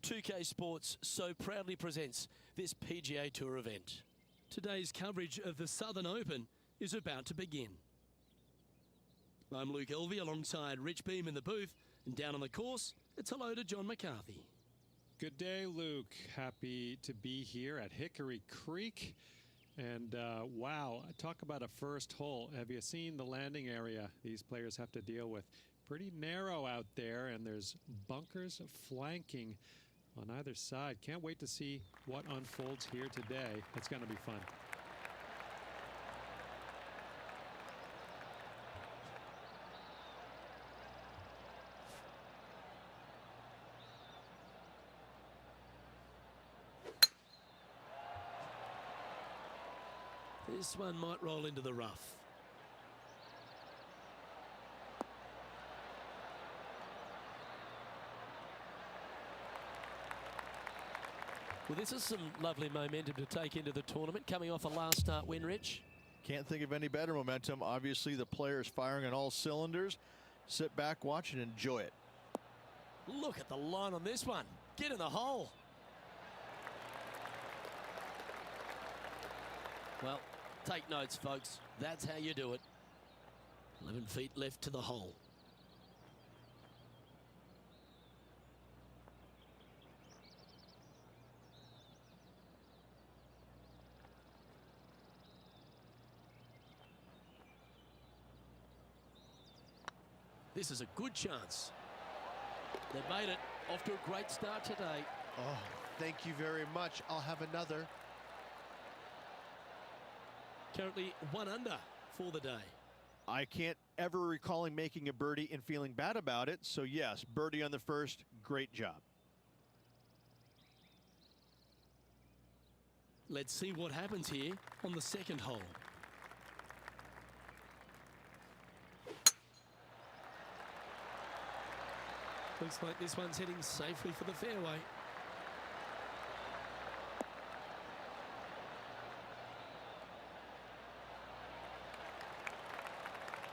2K Sports so proudly presents this PGA Tour event. Today's coverage of the Southern Open is about to begin. I'm Luke Elvey alongside Rich Beam in the booth, and down on the course, it's hello to John McCarthy. Good day, Luke. Happy to be here at Hickory Creek. And wow, talk about a first hole. Have you seen the landing area these players have to deal with? Pretty narrow out there, and there's bunkers flanking on either side. Can't wait to see what unfolds here today. It's going to be fun. This one might roll into the rough. Well, this is some lovely momentum to take into the tournament, coming off a last start win, Rich. Can't think of any better momentum. Obviously, the players firing on all cylinders. Sit back, watch, and enjoy it. Look at the line on this one. Get in the hole. Well, take notes, folks. That's how you do it. 11 feet left to the hole. This is a good chance. They've made it. Off to a great start today. Oh, thank you very much. I'll have another. Currently 1 under for the day. I can't ever recall him making a birdie and feeling bad about it. So yes, birdie on the first, great job. Let's see what happens here on the second hole. Looks like this one's heading safely for the fairway.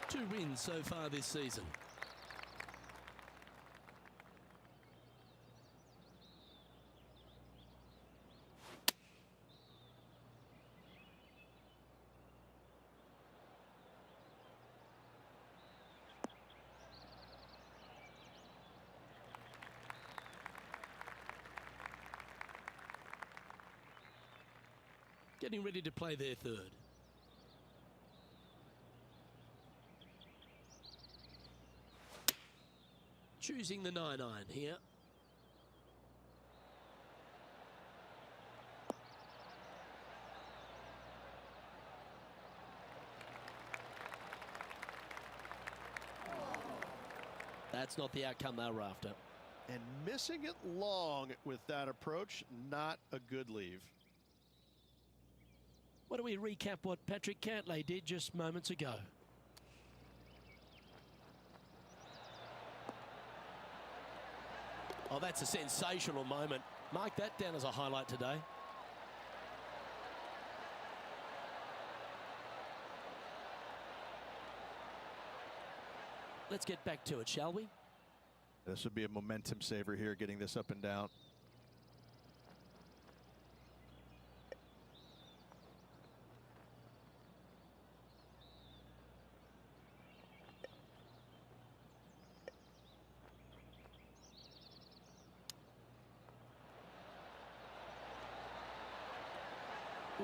Two wins so far this season. Getting ready to play their third. Choosing the 9-iron here. That's not the outcome they were after. And missing it long with that approach, not a good leave. Why don't we recap what Patrick Cantley did just moments ago? Oh, that's a sensational moment. Mark that down as a highlight today. Let's get back to it, shall we? This would be a momentum saver here, getting this up and down.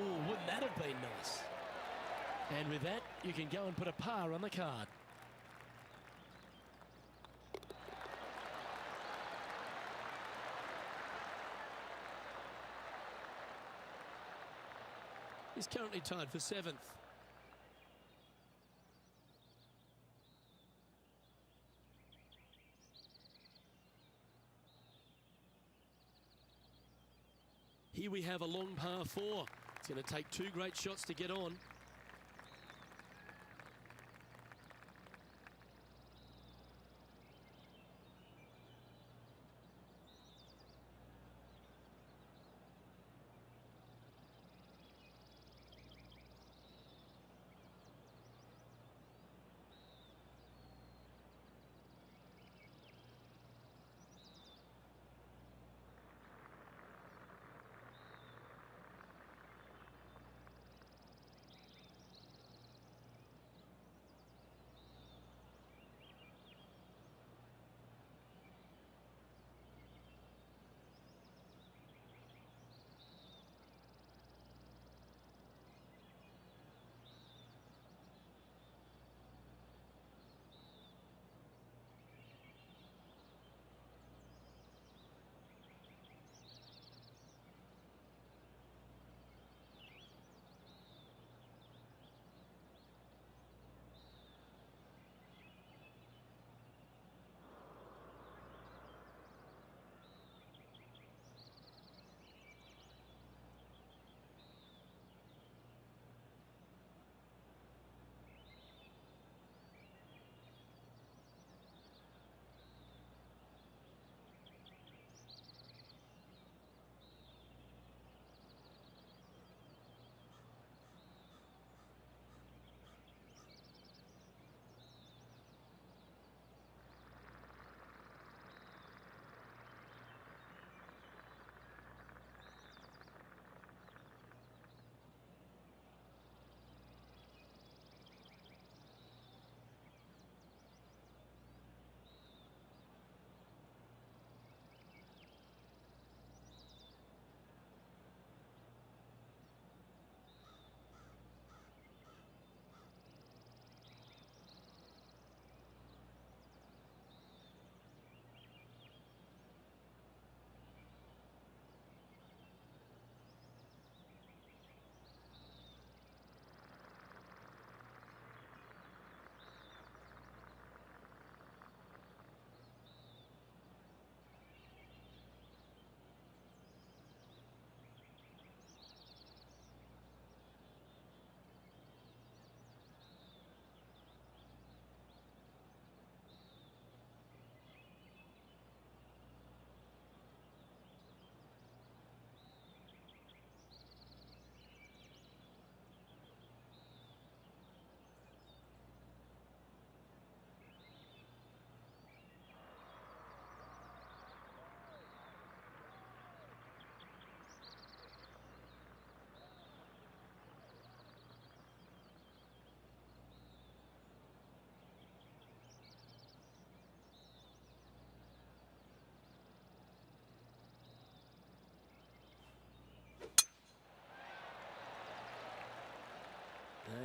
Oh, wouldn't that have been nice? And with that, you can go and put a par on the card. He's currently tied for 7th. Here we have a long par 4. It's going to take 2 great shots to get on.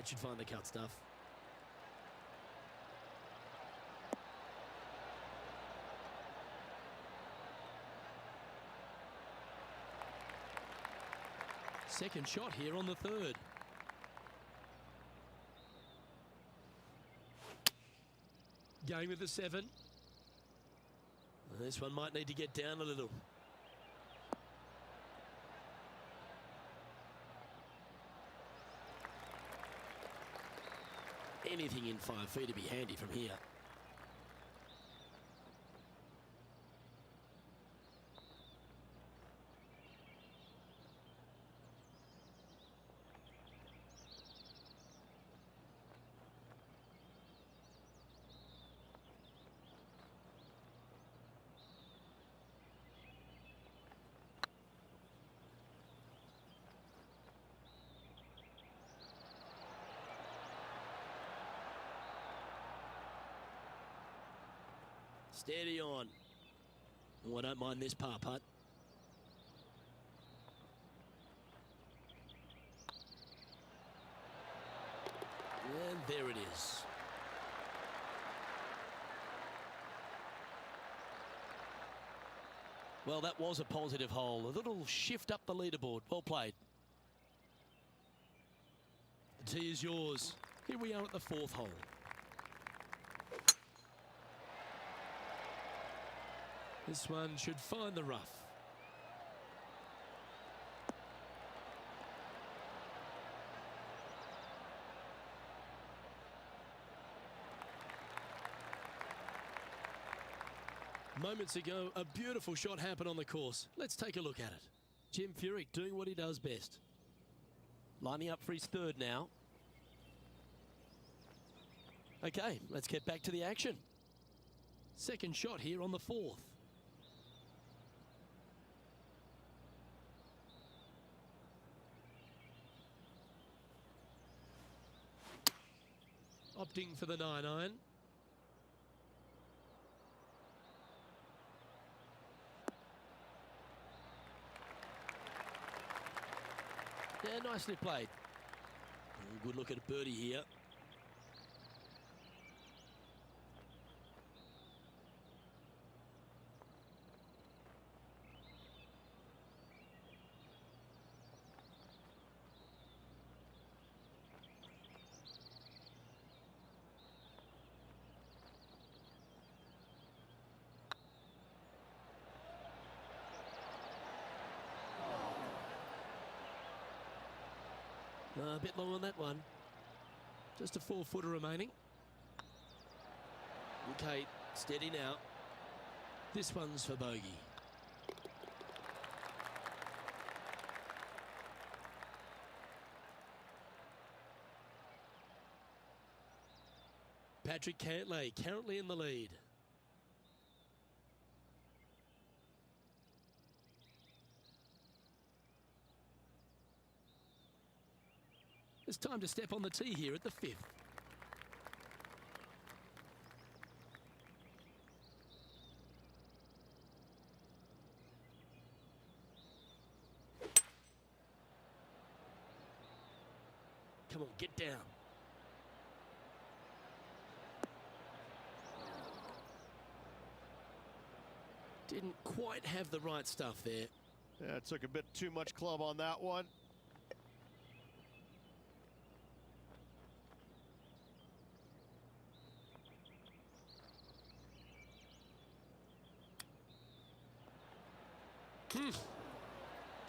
That should find the cut stuff. Second shot here on the third. Going with the 7. This one might need to get down a little. Anything in 5 feet to be handy from here. Steady on. Oh, I don't mind this par putt. And there it is. Well, that was a positive hole. A little shift up the leaderboard. Well played. The tee is yours. Here we are at the 4th hole. This one should find the rough. Moments ago, a beautiful shot happened on the course. Let's take a look at it. Jim Furyk doing what he does best. Lining up for his 3rd now. Okay, let's get back to the action. Second shot here on the 4th. Opting for the 9-iron. Yeah, nicely played. Good look at a birdie here. A bit long on that one. Just a 4-footer remaining. Okay, steady now. This one's for bogey. Patrick Cantley currently in the lead. It's time to step on the tee here at the 5th. Come on, get down. Didn't quite have the right stuff there. Yeah, it took a bit too much club on that one.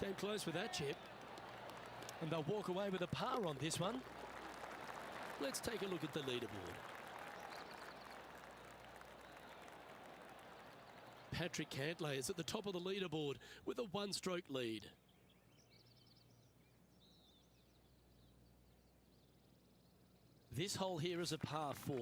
Came close with that chip. And they'll walk away with a par on this one. Let's take a look at the leaderboard. Patrick Cantley is at the top of the leaderboard with a 1-stroke lead. This hole here is a par 4.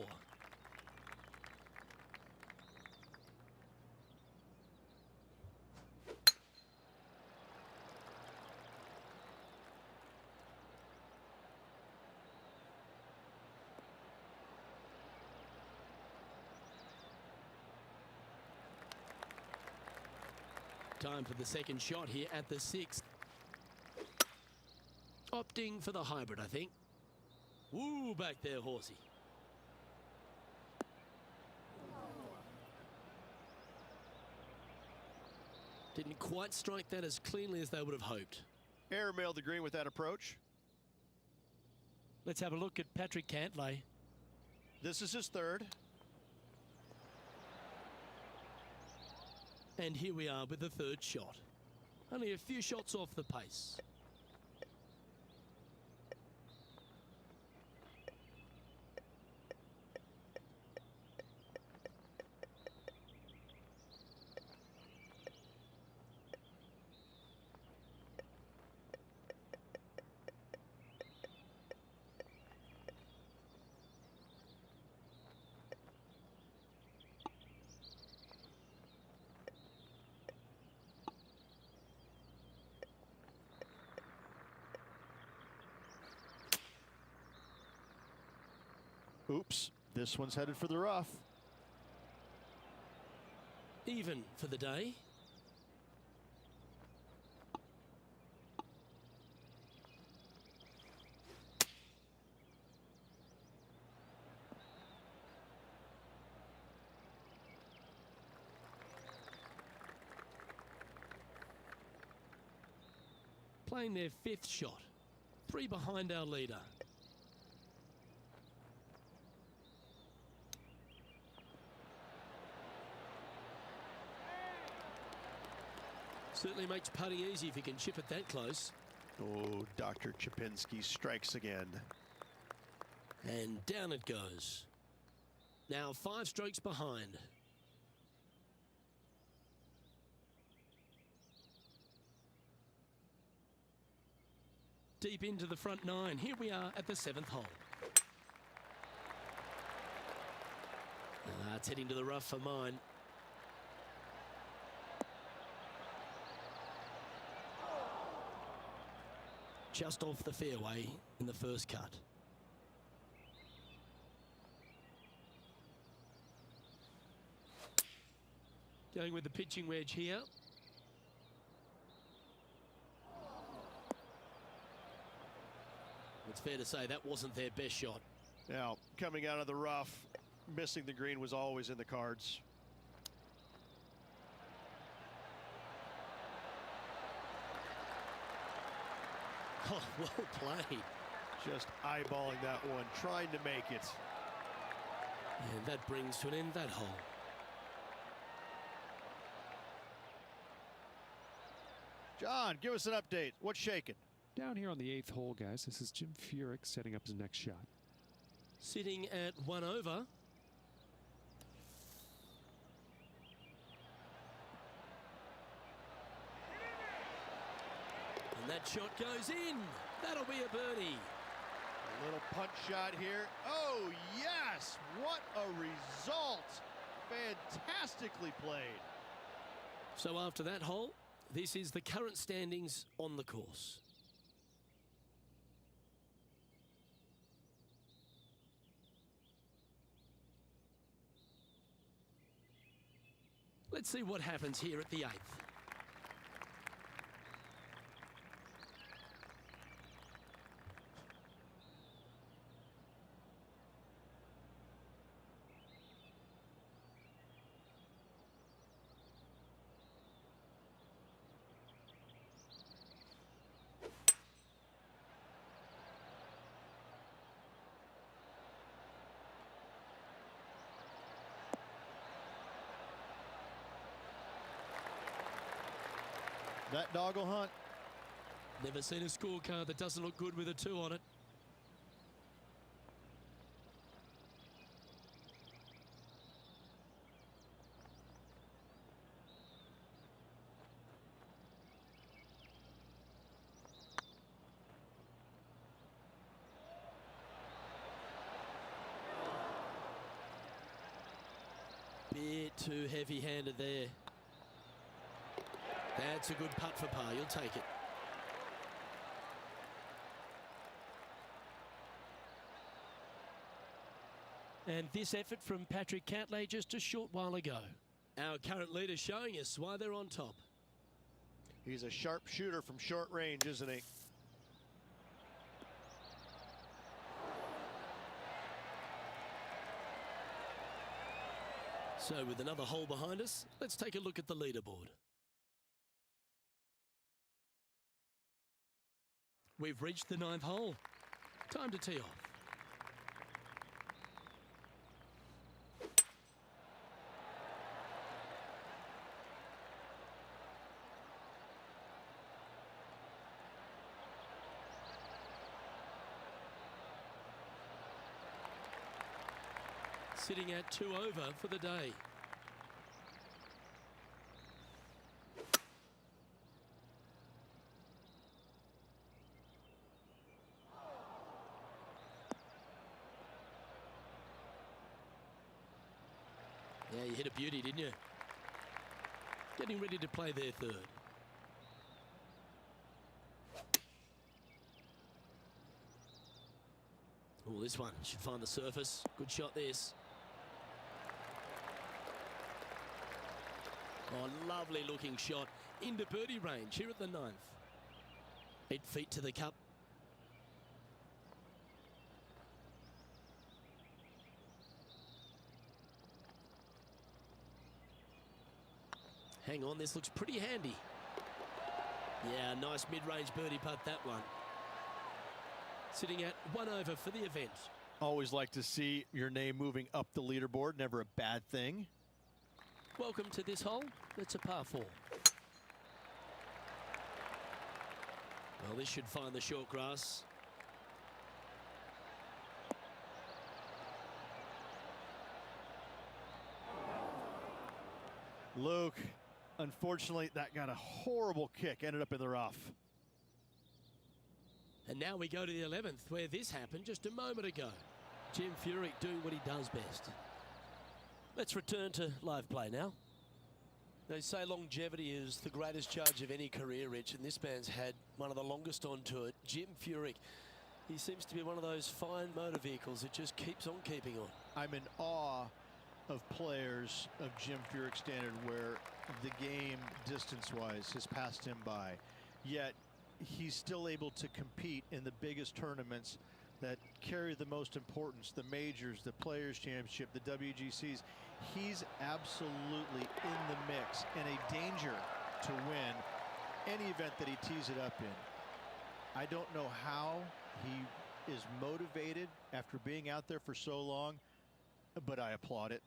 Time for the second shot here at the 6th. Opting for the hybrid, I think. Woo, back there, horsey. Didn't quite strike that as cleanly as they would have hoped. Airmailed the green with that approach. Let's have a look at Patrick Cantley. This is his third. And here we are with the third shot. Only a few shots off the pace. Oops, this one's headed for the rough. Even for the day. Playing their fifth shot. 3 behind our leader. Certainly makes putting easy if you can chip it that close. Oh, Dr. Chapinski strikes again. And down it goes. Now 5 strokes behind. Deep into the front 9. Here we are at the 7th hole. It's heading to the rough for mine. Just off the fairway in the first cut. Going with the pitching wedge here. It's fair to say that wasn't their best shot. Now, coming out of the rough, missing the green was always in the cards. Oh, well played. Just eyeballing that one, trying to make it. And that brings to an end that hole. John, give us an update. What's shaking? Down here on the 8th hole, guys, this is Jim Furyk setting up his next shot. Sitting at 1 over. And that shot goes in. That'll be a birdie. A little punch shot here. Oh, yes! What a result! Fantastically played. So after that hole, this is the current standings on the course. Let's see what happens here at the 8th. That doggle hunt. Never seen a scorecard that doesn't look good with a 2 on it. Bit too heavy-handed there. That's a good putt for par. You'll take it. And this effort from Patrick Cantley just a short while ago. Our current leader showing us why they're on top. He's a sharp shooter from short range, isn't he? So with another hole behind us, let's take a look at the leaderboard. We've reached the 9th hole. Time to tee off. Sitting at 2 over for the day. Yeah, you hit a beauty, didn't you? Getting ready to play their third. Oh, this one should find the surface. Good shot, this. Oh, lovely looking shot into birdie range here at the 9th. 8 feet to the cup. Hang on, this looks pretty handy. Yeah, nice mid-range birdie putt, that one. Sitting at 1 over for the event. Always like to see your name moving up the leaderboard. Never a bad thing. Welcome to this hole. It's a par 4. Well, this should find the short grass. Luke, unfortunately, that got a horrible kick. Ended up in the rough. And now we go to the 11th, where this happened just a moment ago. Jim Furyk doing what he does best. Let's return to live play now. They say longevity is the greatest judge of any career, Rich, and this man's had one of the longest on tour. Jim Furyk, he seems to be one of those fine motor vehicles that just keeps on keeping on. I'm in awe of players of Jim Furyk's standard where the game, distance-wise, has passed him by. Yet, he's still able to compete in the biggest tournaments that carry the most importance, the majors, the Players' Championship, the WGCs. He's absolutely in the mix and a danger to win any event that he tees it up in. I don't know how he is motivated after being out there for so long, but I applaud it.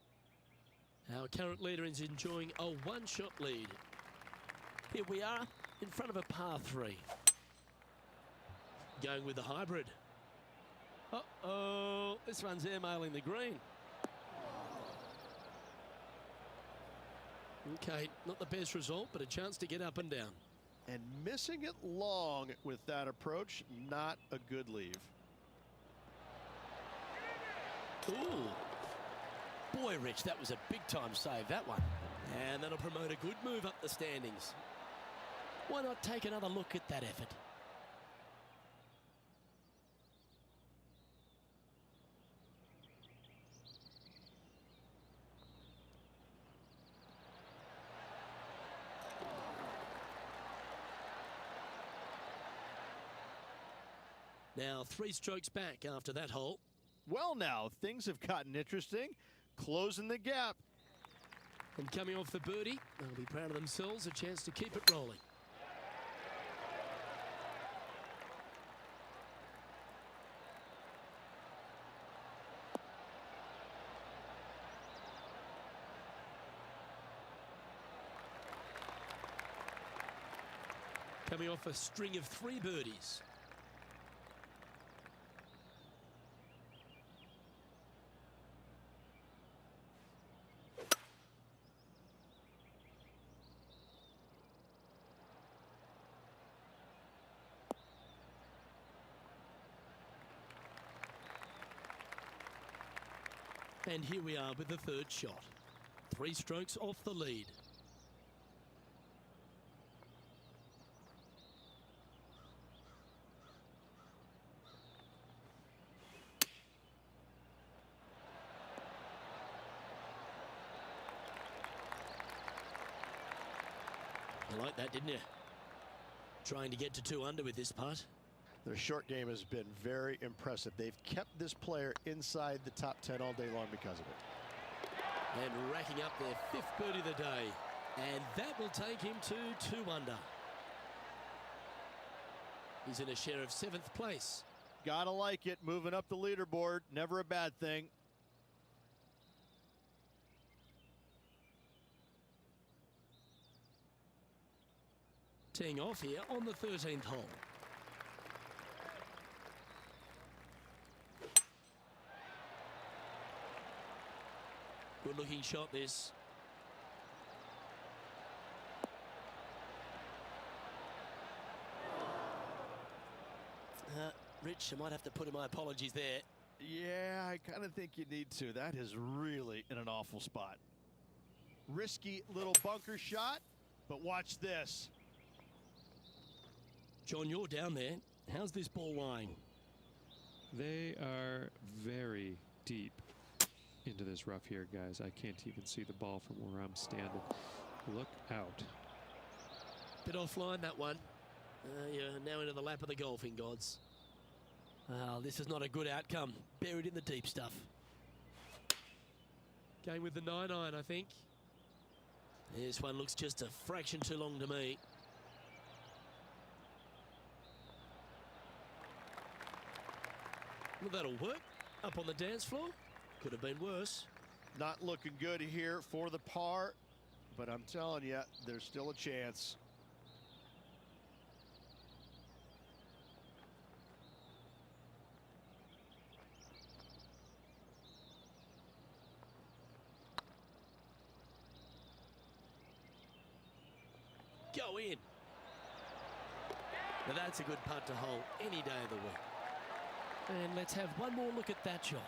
Our current leader is enjoying a 1-shot lead. Here we are in front of a par 3. Going with the hybrid. Uh-oh, this one's airmailing the green. Okay, not the best result, but a chance to get up and down. And missing it long with that approach, not a good leave. Ooh. Boy, Rich, that was a big-time save, that one. And that'll promote a good move up the standings. Why not take another look at that effort? Now 3 strokes back after that hole. Well, now things have gotten interesting. Closing the gap. And coming off the birdie, they'll be proud of themselves, a chance to keep it rolling. Coming off a string of 3 birdies. And here we are with the 3rd shot. 3 strokes off the lead. You like that, didn't you? Trying to get to 2 under with this putt. Their short game has been very impressive. They've kept this player inside the top 10 all day long because of it. And racking up their 5th birdie of the day. And that will take him to 2 under. He's in a share of 7th place. Gotta like it, moving up the leaderboard, never a bad thing. Teeing off here on the 13th hole. Good looking shot this. Rich, I might have to put in my apologies there. Yeah, I kind of think you need to. That is really in an awful spot. Risky little bunker shot, but watch this. John, you're down there. How's this ball lying? They are very deep into this rough here, guys. I can't even see the ball from where I'm standing. Look out. Bit offline, that one. You're now into the lap of the golfing gods. Well, this is not a good outcome. Buried in the deep stuff. Going with the 9-iron, I think. This one looks just a fraction too long to me. Well, that'll work. Up on the dance floor. Could have been worse. Not looking good here for the par, but I'm telling you, there's still a chance. Go in. Now that's a good putt to hole any day of the week. And let's have one more look at that shot.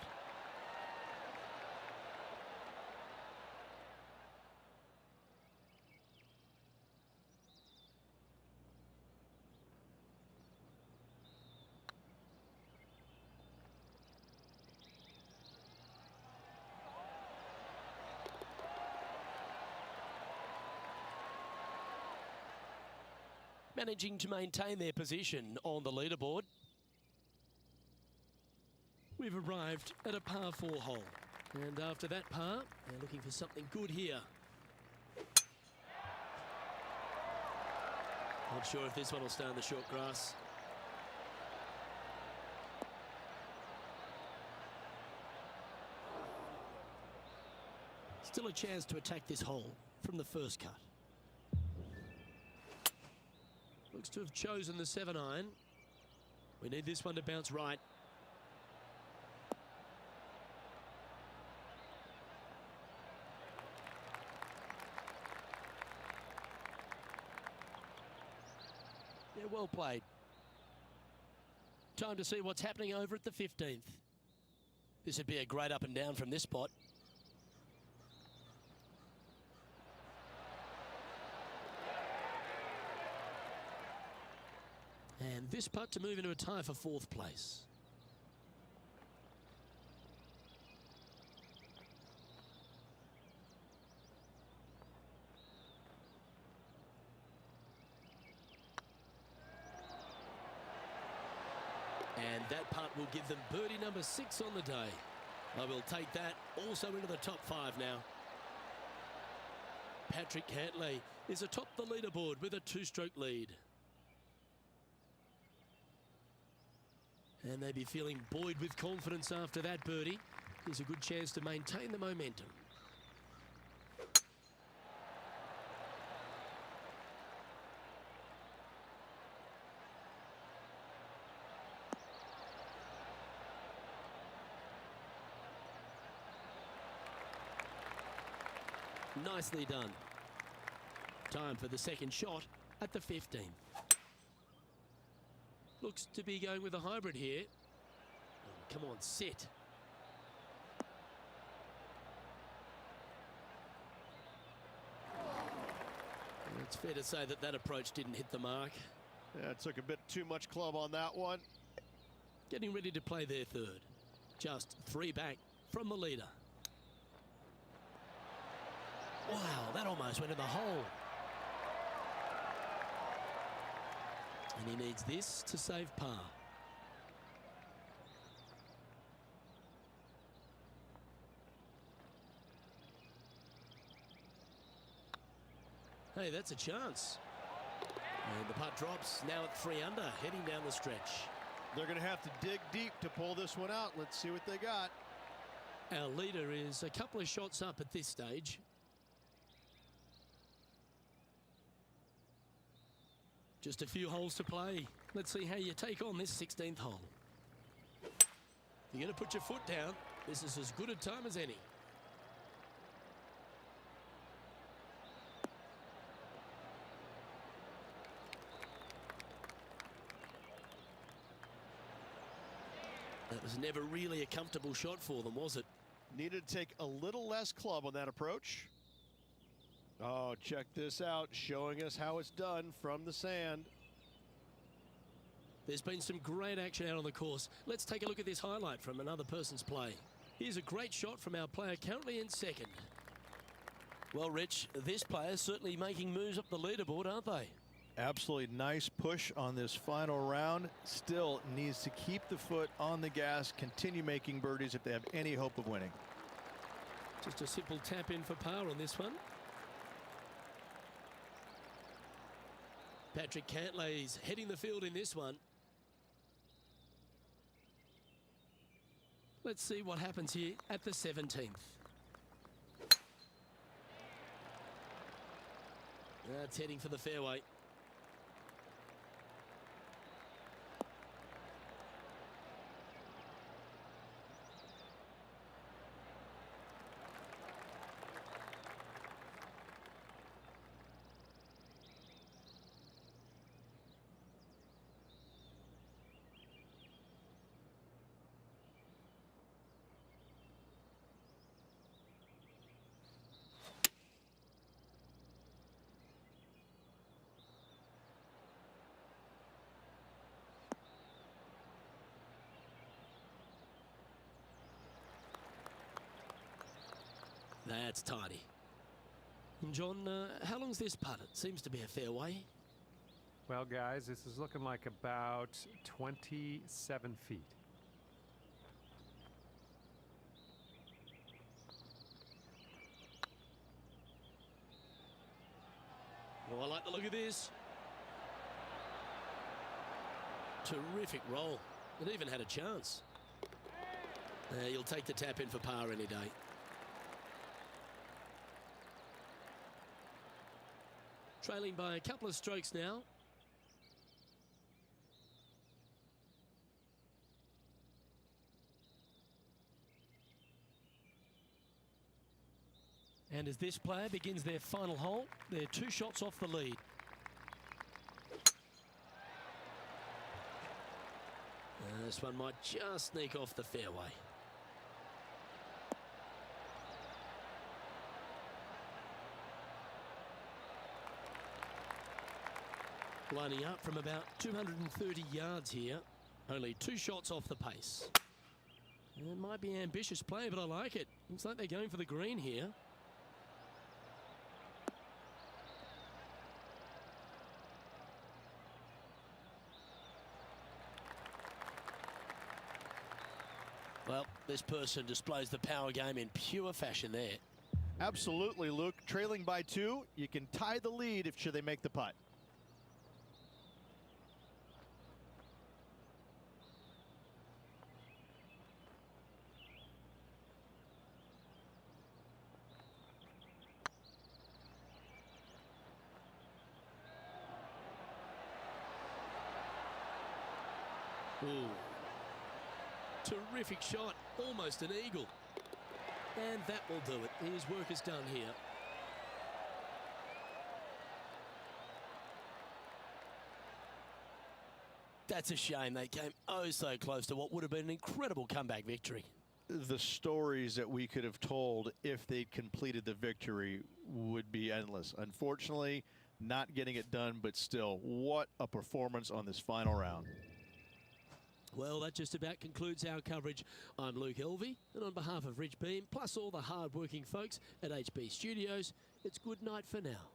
Managing to maintain their position on the leaderboard. We've arrived at a par 4 hole. And after that par, they're looking for something good here. Not sure if this one will stay on the short grass. Still a chance to attack this hole from the first cut. Looks to have chosen the 7-iron. We need this one to bounce right. Yeah, well played. Time to see what's happening over at the 15th. This would be a great up and down from this spot. And this putt to move into a tie for 4th place. And that putt will give them birdie number 6 on the day. I will take that also into the top 5 now. Patrick Cantley is atop the leaderboard with a 2-stroke lead. And they'd be feeling buoyed with confidence after that birdie. Here's a good chance to maintain the momentum. Nicely done. Time for the second shot at the 15th. Looks to be going with a hybrid here. Oh, come on, sit. It's fair to say that that approach didn't hit the mark. Yeah, it took a bit too much club on that one. Getting ready to play their third. Just 3 back from the leader. Wow, that almost went in the hole. And he needs this to save par. Hey, that's a chance. And the putt drops, now at 3 under, heading down the stretch. They're going to have to dig deep to pull this one out. Let's see what they got. Our leader is a couple of shots up at this stage. Just a few holes to play. Let's see how you take on this 16th hole. You're going to put your foot down. This is as good a time as any. That was never really a comfortable shot for them, was it? Needed to take a little less club on that approach. Oh, check this out, showing us how it's done from the sand. There's been some great action out on the course. Let's take a look at this highlight from another person's play. Here's a great shot from our player currently in second. Well, Rich, this player's certainly making moves up the leaderboard, aren't they? Absolutely nice push on this final round. Still needs to keep the foot on the gas, continue making birdies if they have any hope of winning. Just a simple tap in for par on this one. Patrick Cantley's heading the field in this one. Let's see what happens here at the 17th. That's heading for the fairway. That's tidy. And John, how long's this putt? It seems to be a fair way. Well, guys, this is looking like about 27 feet. Oh, I like the look of this. Terrific roll. It even had a chance. You'll take the tap in for par any day. Trailing by a couple of strokes now. And as this player begins their final hole, they're 2 shots off the lead. This one might just sneak off the fairway. Lining up from about 230 yards here. Only 2 shots off the pace. It might be an ambitious play, but I like it. Looks like they're going for the green here. Well, this person displays the power game in pure fashion there. Absolutely, Luke. Trailing by 2, you can tie the lead if should they make the putt. Ooh. Terrific shot, almost an eagle. And that will do it. His work is done here. That's a shame. They came oh so close to what would have been an incredible comeback victory. The stories that we could have told if they'd completed the victory would be endless. Unfortunately, not getting it done, but still, what a performance on this final round. Well, that just about concludes our coverage. I'm Luke Elvey, and on behalf of Rich Beam, plus all the hard-working folks at HB Studios, it's good night for now.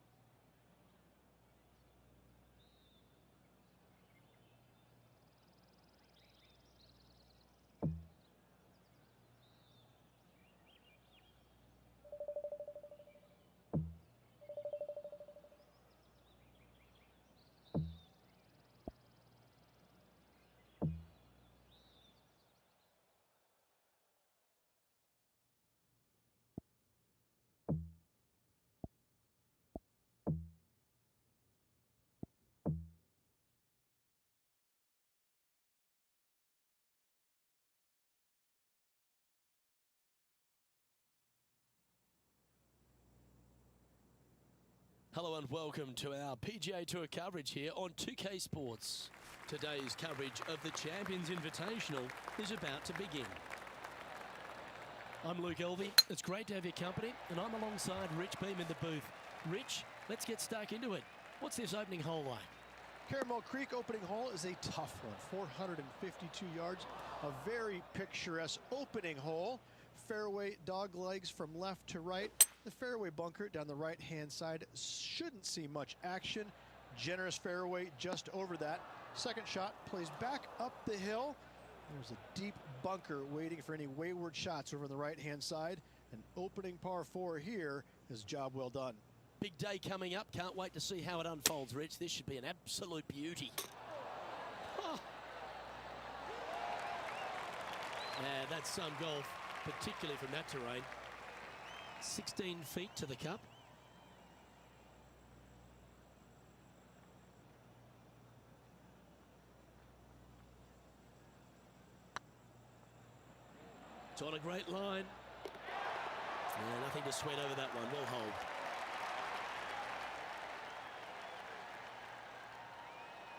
Hello and welcome to our PGA Tour coverage here on 2K Sports. Today's coverage of the Champions Invitational is about to begin. I'm Luke Elvey. It's great to have your company, and I'm alongside Rich Beam in the booth. Rich, let's get stuck into it. What's this opening hole like? Caramel Creek opening hole is a tough one, 452 yards, a very picturesque opening hole. Fairway dog legs from left to right. The fairway bunker down the right-hand side shouldn't see much action. Generous fairway just over that. Second shot plays back up the hill. There's a deep bunker waiting for any wayward shots over on the right-hand side. An opening par 4 here is job well done. Big day coming up. Can't wait to see how it unfolds, Rich. This should be an absolute beauty. Oh. Yeah, that's some golf, particularly from that terrain. 16 feet to the cup. It's on a great line. Yeah, nothing to sweat over that one. We'll hold.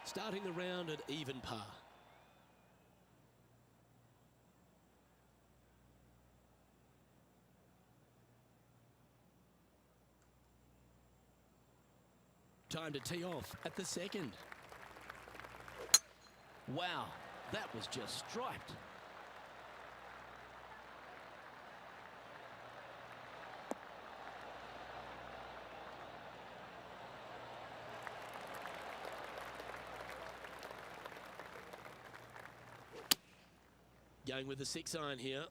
Starting the round at even par. Time to tee off at the second. Wow, that was just striped. Going with the 6-iron here.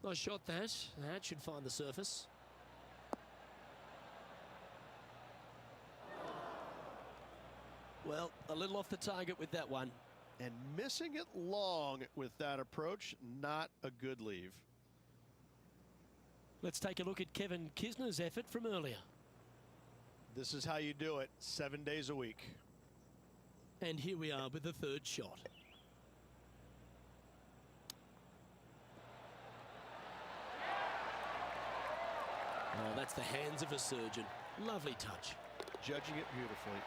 Nice shot that. That should find the surface. Well, a little off the target with that one. And missing it long with that approach, not a good leave. Let's take a look at Kevin Kisner's effort from earlier. This is how you do it, 7 days a week. And here we are with the third shot. Oh, that's the hands of a surgeon. Lovely touch. Judging it beautifully.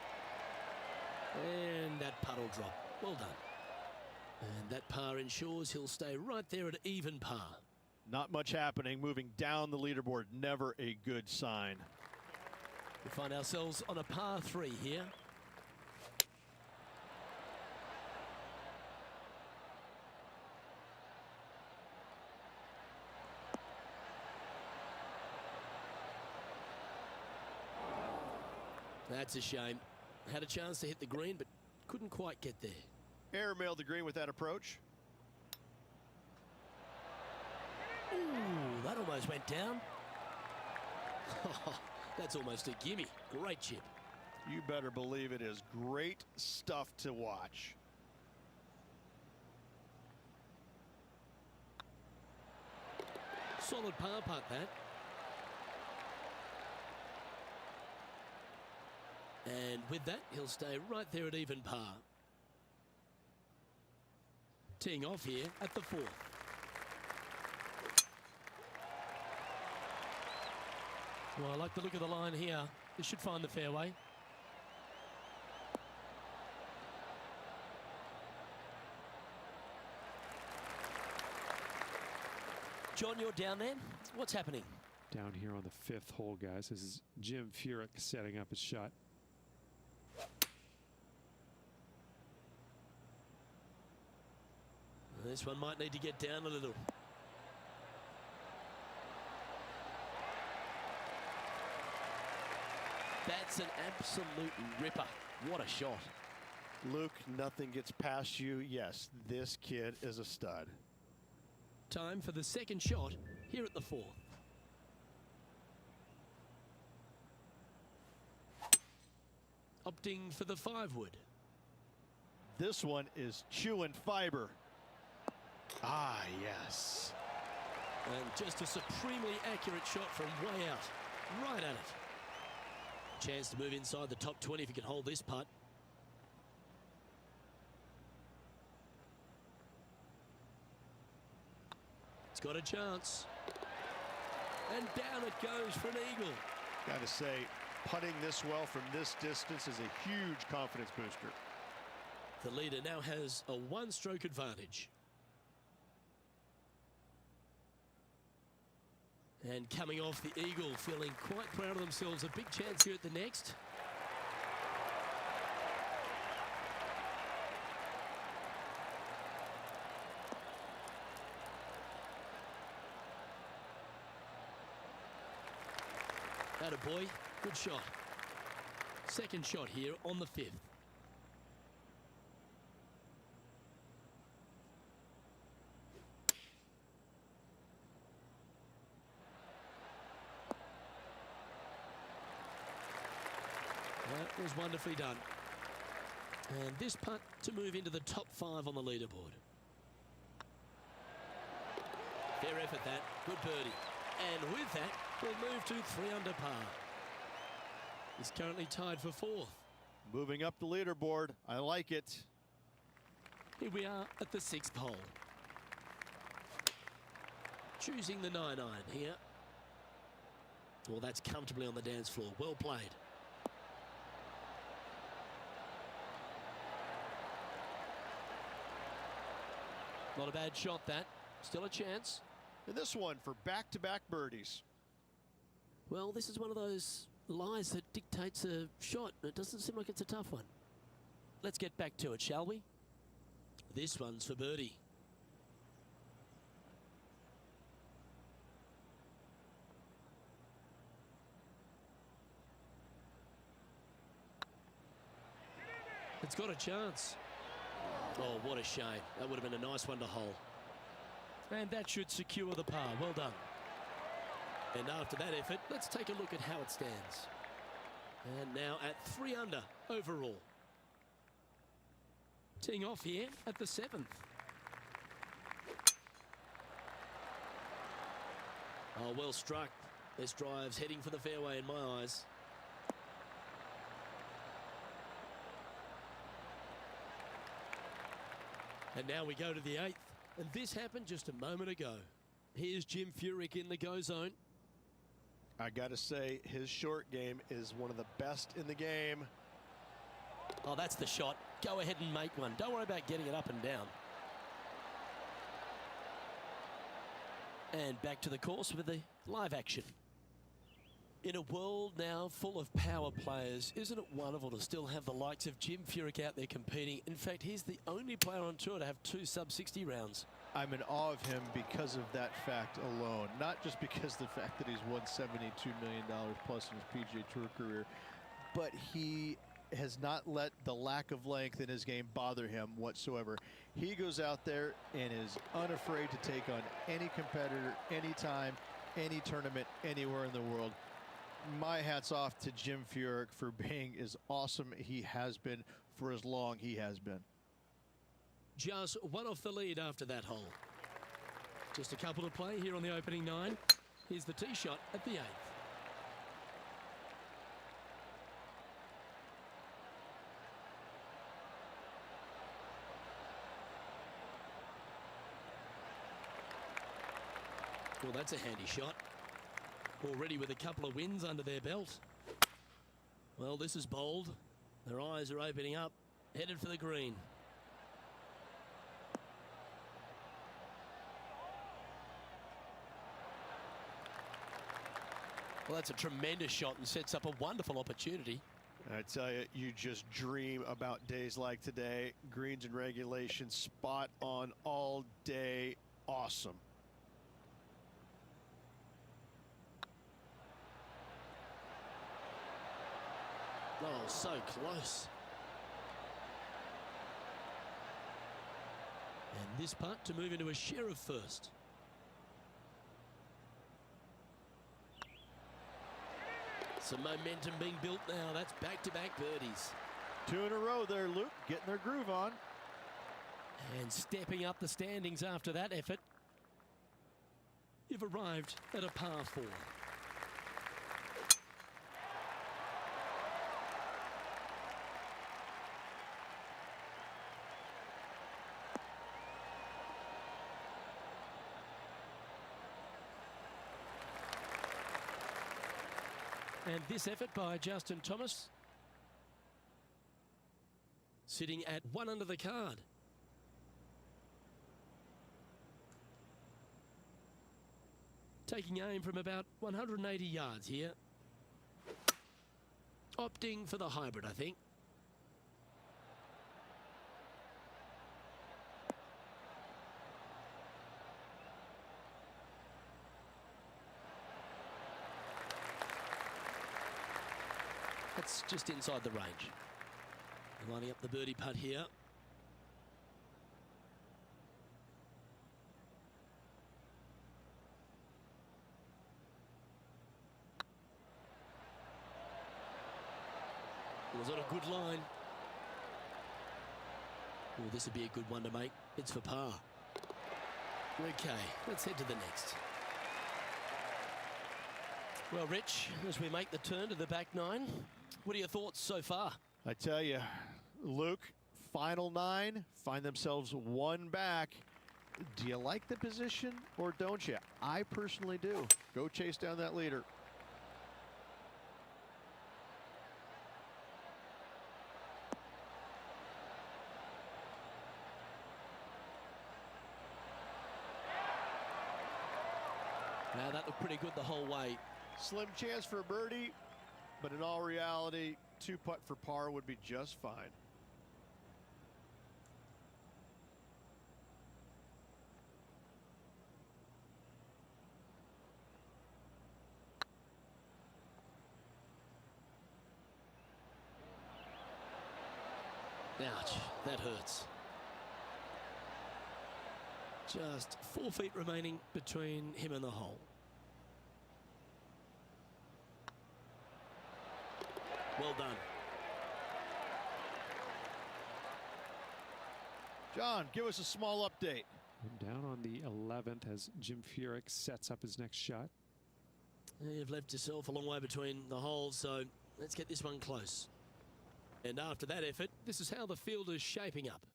And that puddle drop. Well done. And that par ensures he'll stay right there at even par. Not much happening. Moving down the leaderboard, never a good sign. We find ourselves on a par 3 here. That's a shame. Had a chance to hit the green, but couldn't quite get there. Airmailed the green with that approach. Ooh, that almost went down. That's almost a gimme. Great chip. You better believe it is great stuff to watch. Solid par putt, that. And with that, he'll stay right there at even par. Teeing off here at the 4th. Well, I like the look of the line here. This should find the fairway. John, you're down there. What's happening? Down here on the 5th hole, guys. This is Jim Furyk setting up his shot. This one might need to get down a little. That's an absolute ripper. What a shot. Luke, nothing gets past you. Yes, this kid is a stud. Time for the second shot here at the 4th. Opting for the 5-wood. This one is chewing fiber. Ah, yes. And just a supremely accurate shot from way out. Right at it. Chance to move inside the top 20 if he can hold this putt. It's got a chance. And down it goes for an eagle. Got to say, Putting this well from this distance is a huge confidence booster. The leader now has a one-stroke advantage. And coming off the eagle, feeling quite proud of themselves. A big chance here at the next. Attaboy, good shot. Second shot here on the 5th. That was wonderfully done. And this putt to move into the top 5 on the leaderboard. Fair effort that. Good birdie. And with that, we'll move to 3 under par. He's currently tied for 4th. Moving up the leaderboard. I like it. Here we are at the 6th hole. Choosing the 9-iron here. Well, that's comfortably on the dance floor. Well played. Not a bad shot, that. Still a chance. And this one for back-to-back birdies. Well, this is one of those lies that dictates a shot. It doesn't seem like it's a tough one. Let's get back to it, shall we? This one's for birdie. It's got a chance. Oh, what a shame. That would have been a nice one to hole. And that should secure the par. Well done. And after that effort, let's take a look at how it stands. And now at 3 under overall. Teeing off here at the 7th. Oh, well struck. This drive's heading for the fairway in my eyes. And now we go to the 8th. And this happened just a moment ago. Here's Jim Furyk in the go zone. I gotta say, his short game is one of the best in the game. Oh, that's the shot. Go ahead and make one. Don't worry about getting it up and down. And back to the course with the live action. In a world now full of power players, isn't it wonderful to still have the likes of Jim Furyk out there competing? In fact, he's the only player on tour to have 2 sub-60 rounds. I'm in awe of him because of that fact alone. Not just because the fact that he's won $72 million plus in his PGA Tour career, but he has not let the lack of length in his game bother him whatsoever. He goes out there and is unafraid to take on any competitor, anytime, any tournament, anywhere in the world. My hat's off to Jim Furyk for being as awesome he has been for as long he has been. Just one off the lead after that hole. Just a couple to play here on the opening 9. Here's the tee shot at the 8th. Well, that's a handy shot. Already with a couple of wins under their belt. Well, this is bold. Their eyes are opening up. Headed for the green. Well, that's a tremendous shot and sets up a wonderful opportunity. I tell you, you just dream about days like today. Greens and regulation, spot on all day. Awesome. Oh, so close. And this putt to move into a share of first. Some momentum being built now. That's back-to-back birdies. 2 in a row there, Luke, getting their groove on. And stepping up the standings after that effort. You've arrived at a par 4. And this effort by Justin Thomas, sitting at 1 under the card. Taking aim from about 180 yards here. Opting for the hybrid, I think. That's just inside the range. Lining up the birdie putt here. Was on a good line. Oh, this would be a good one to make. It's for par. Okay, let's head to the next. Well, Rich, as we make the turn to the back nine, what are your thoughts so far? I tell you, Luke, final 9, find themselves 1 back. Do you like the position or don't you? I personally do. Go chase down that leader. Now that looked pretty good the whole way. Slim chance for a birdie, but in all reality, 2 putt for par would be just fine. Ouch, that hurts. Just 4 feet remaining between him and the hole. Well done. John, give us a small update. And down on the 11th as Jim Furyk sets up his next shot. You've left yourself a long way between the holes, so let's get this one close. And after that effort, this is how the field is shaping up.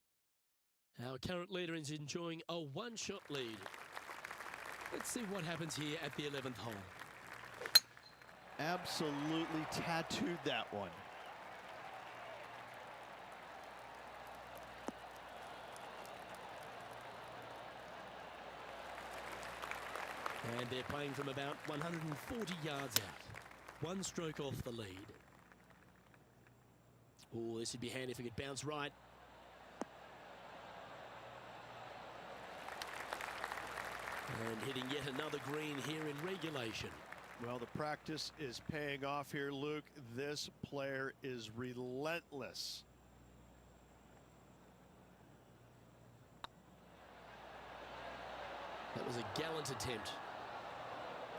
Our current leader is enjoying a 1-shot lead. Let's see what happens here at the 11th hole. Absolutely tattooed that one. And they're playing from about 140 yards out. 1 stroke off the lead. Oh, this would be handy if it could bounce right. And hitting yet another green here in regulation. Well, the practice is paying off here, Luke. This player is relentless. That was a gallant attempt.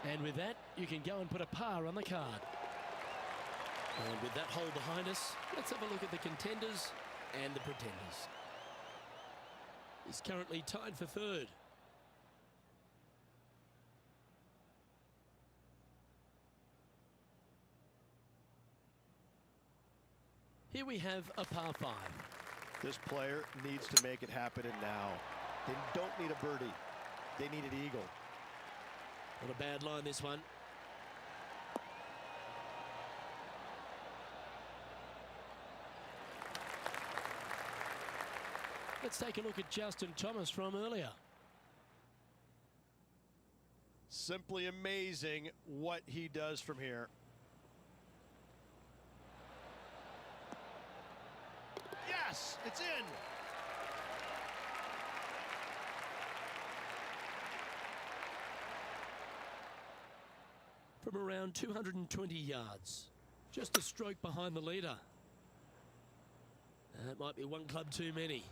And with that, you can go and put a par on the card. And with that hole behind us, let's have a look at the contenders and the pretenders. He's currently tied for 3rd. Here we have a par 5. This player needs to make it happen and now. They don't need a birdie. They need an eagle. Not a bad line, this one. Let's take a look at Justin Thomas from earlier. Simply amazing what he does from here. Yes, it's in. From around 220 yards, just a stroke behind the leader. That might be 1 club too many.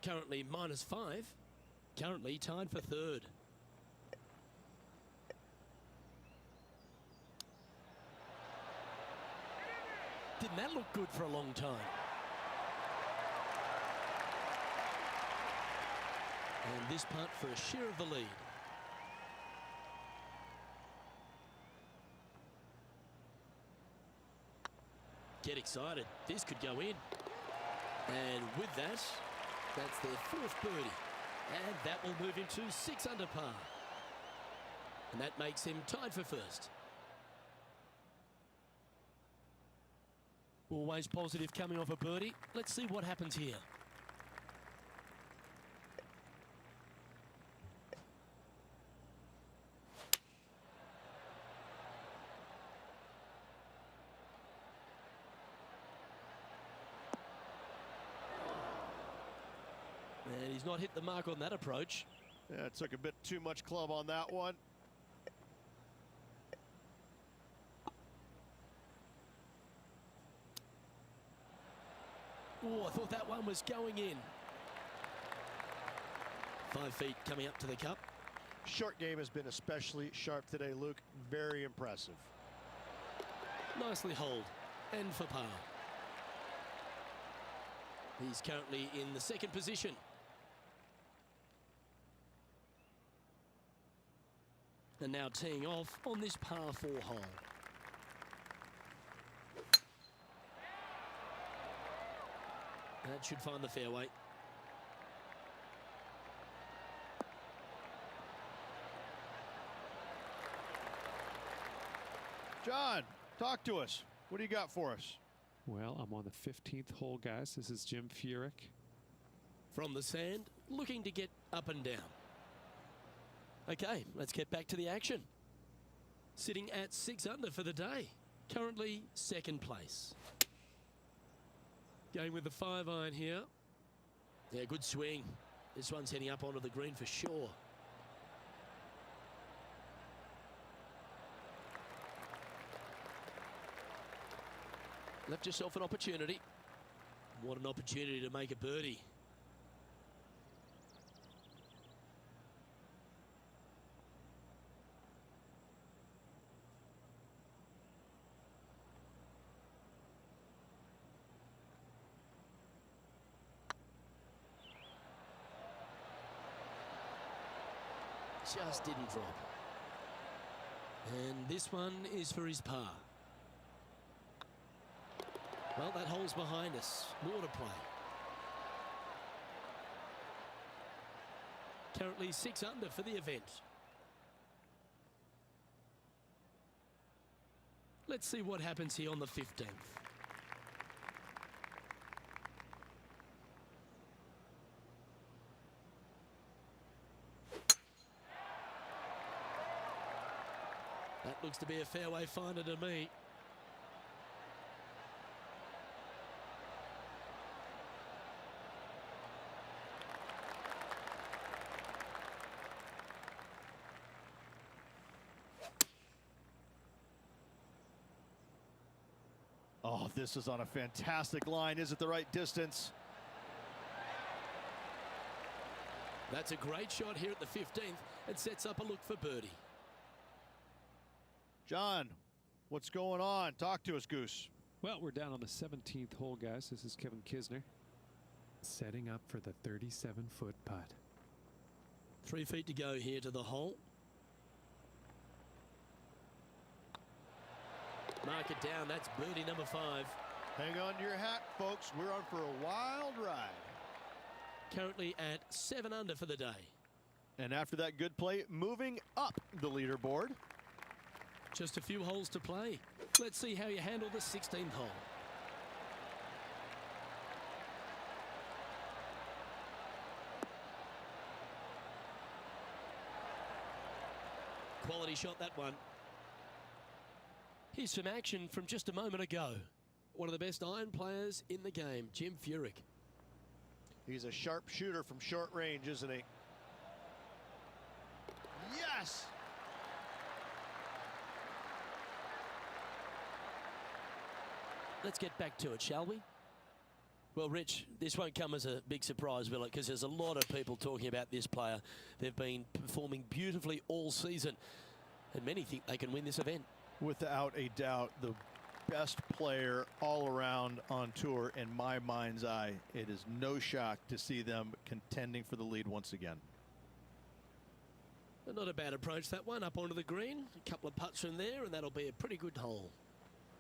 Currently -5. Currently tied for 3rd. Didn't that look good for a long time? And this putt for a share of the lead. get excited. This could go in. And with that, that's their fourth birdie. And that will move him to 6 under par. And that makes him tied for first. Always positive coming off a birdie. Let's see what happens here. And he's not hit the mark on that approach. Yeah, it took a bit too much club on that one. Oh, I thought that one was going in. 5 feet coming up to the cup. Short game has been especially sharp today, Luke. Very impressive. Nicely holed and for par. He's currently in the second position. And now teeing off on this par 4 hole. That should find the fairway. John, talk to us. What do you got for us? Well, I'm on the 15th hole, guys. This is Jim Furyk. From the sand, looking to get up and down. Okay, let's get back to the action. Sitting at 6 under for the day. Currently second place. Going with the 5-iron here. Yeah, good swing. This one's heading up onto the green for sure. Left yourself an opportunity. What an opportunity to make a birdie. Just didn't drop. And this one is for his par. Well, that hole's behind us. More to play. Currently 6 under for the event. Let's see what happens here on the 15th. That looks to be a fairway finder to me. Oh, this is on a fantastic line. Is it the right distance? That's a great shot here at the 15th. It sets up a look for birdie. John, what's going on? Talk to us, Goose. Well, we're down on the 17th hole, guys. This is Kevin Kisner. Setting up for the 37-foot putt. 3 feet to go here to the hole. Mark it down. That's birdie number 5. Hang on to your hat, folks. We're on for a wild ride. Currently at 7 under for the day. And after that good play, moving up the leaderboard. Just a few holes to play. Let's see how you handle the 16th hole. Quality shot, that one. Here's some action from just a moment ago. One of the best iron players in the game, Jim Furyk. He's a sharp shooter from short range, isn't he? Yes! Let's get back to it, shall we? Well, Rich, this won't come as a big surprise, will it? Because there's a lot of people talking about this player. They've been performing beautifully all season, and many think they can win this event. Without a doubt, the best player all around on tour in my mind's eye. It is no shock to see them contending for the lead once again. Not a bad approach, that one, up onto the green. A couple of putts from there, and that'll be a pretty good hole.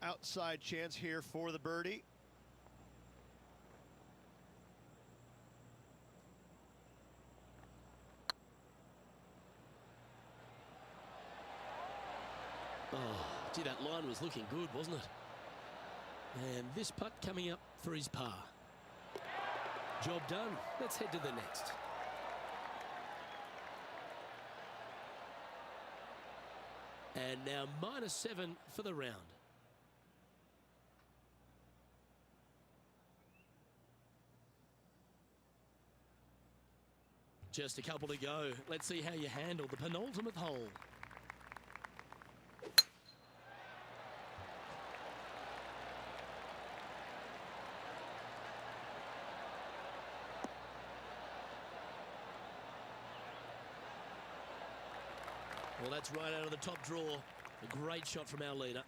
outside chance here for the birdie. Oh, gee, that line was looking good, wasn't it? And this putt coming up for his par. Job done. Let's head to the next. And now -7 for the round. Just a couple to go. Let's see how you handle the penultimate hole. Well, that's right out of the top draw. A great shot from our leader.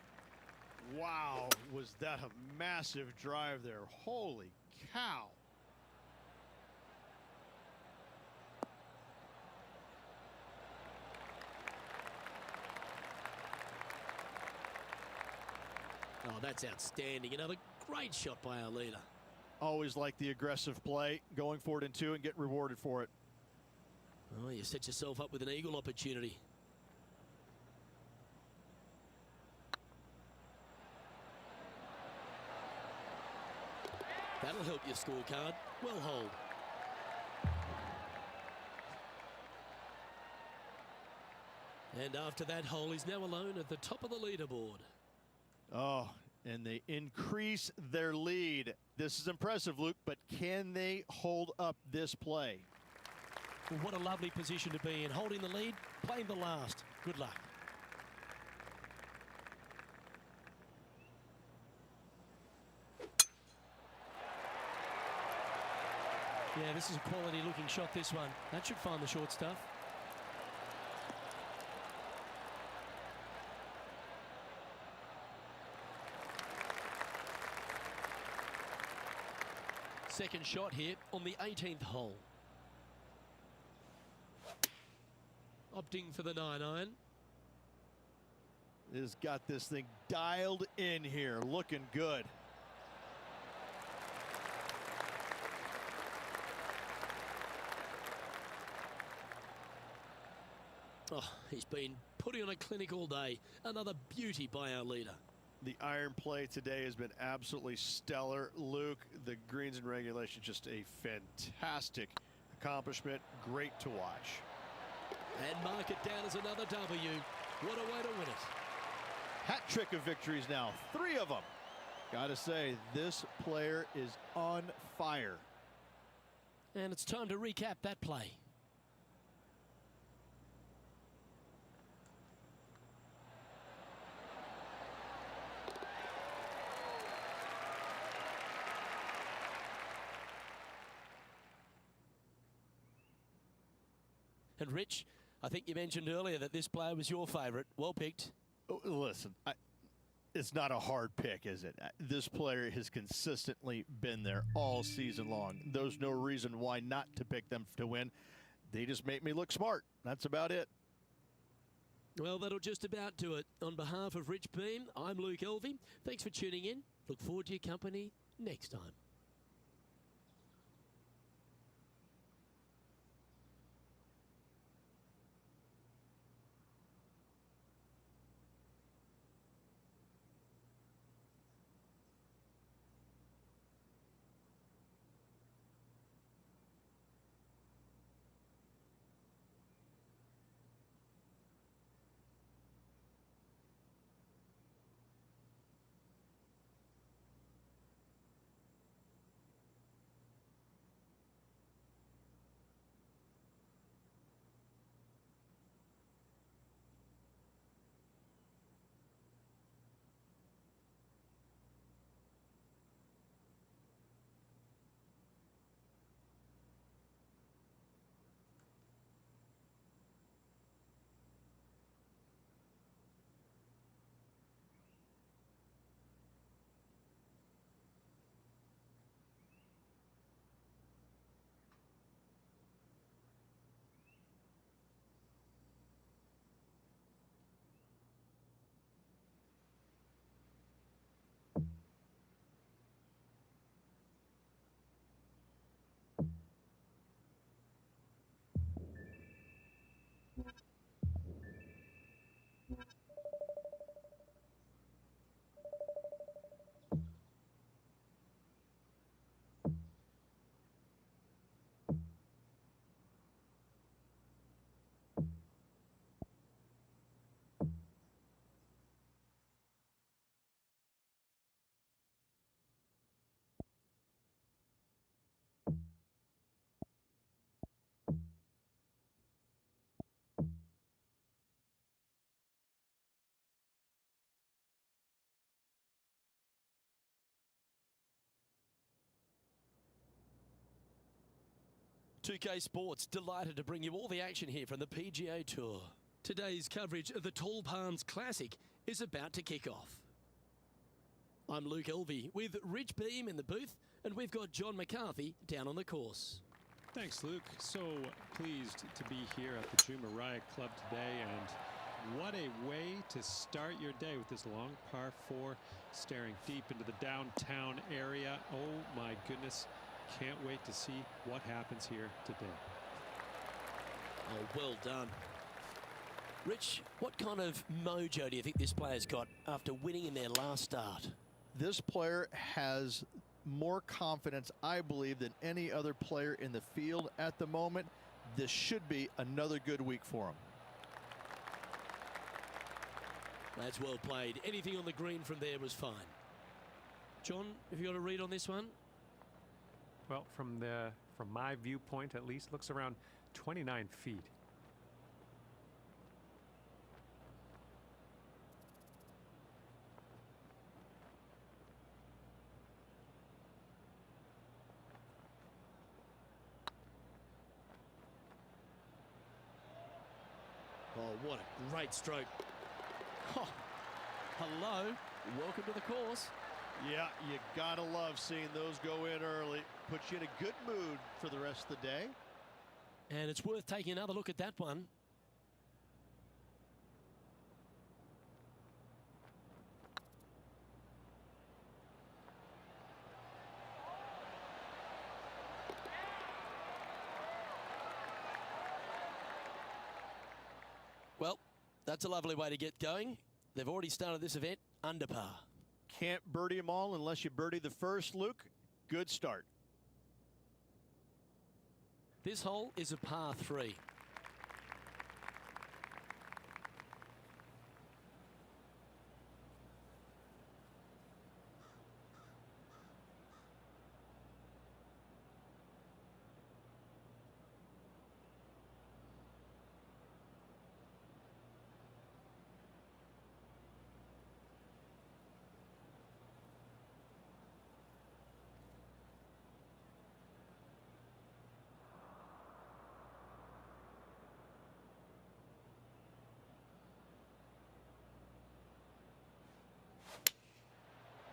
Wow, was that a massive drive there. Holy cow. Oh, that's outstanding. Another great shot by our leader. Always like the aggressive play, going for it in two and get rewarded for it. Oh, you set yourself up with an eagle opportunity. That'll help your scorecard. Well holed. And after that hole, he's now alone at the top of the leaderboard. Oh, and they increase their lead. This is impressive, Luke, but can they hold up this play? Well, what a lovely position to be in. Holding the lead, playing the last. Good luck. Yeah, this is a quality looking shot, this one. That should find the short stuff. Second shot here on the 18th hole. Opting for the 9-iron. Has got this thing dialed in here, looking good. Oh, he's been putting on a clinic all day. Another beauty by our leader. The iron play today has been absolutely stellar. Luke, the greens and regulation, just a fantastic accomplishment. Great to watch. And mark it down as another W. What a way to win it. Hat trick of victories now, 3 of them. Gotta say, this player is on fire. And it's time to recap that play. And Rich, I think you mentioned earlier that this player was your favourite. Well picked. Oh, listen, it's not a hard pick, is it? This player has consistently been there all season long. There's no reason why not to pick them to win. They just make me look smart. That's about it. Well, that'll just about do it. On behalf of Rich Beam, I'm Luke Elvey. Thanks for tuning in. Look forward to your company next time. 2K Sports, delighted to bring you all the action here from the PGA Tour. Today's coverage of the Tall Palms Classic is about to kick off. I'm Luke Elvey with Rich Beam in the booth, and we've got John McCarthy down on the course. Thanks, Luke. So pleased to be here at the Jumeirah Club today, and what a way to start your day with this long par 4 staring deep into the downtown area. Oh my goodness, can't wait to see what happens here today. Oh, well done. Rich, what kind of mojo do you think this player's got after winning in their last start? This player has more confidence, I believe, than any other player in the field at the moment. This should be another good week for him. That's well played. Anything on the green from there was fine. John, have you got a read on this one? Well, from my viewpoint at least, looks around 29 feet. Oh, what a great stroke. Oh, hello. Welcome to the course. Yeah, you gotta love seeing those go in early. Puts you in a good mood for the rest of the day. And it's worth taking another look at that one. Well, that's a lovely way to get going. They've already started this event under par. Can't birdie them all unless you birdie the first, Luke. Good start. This hole is a par 3.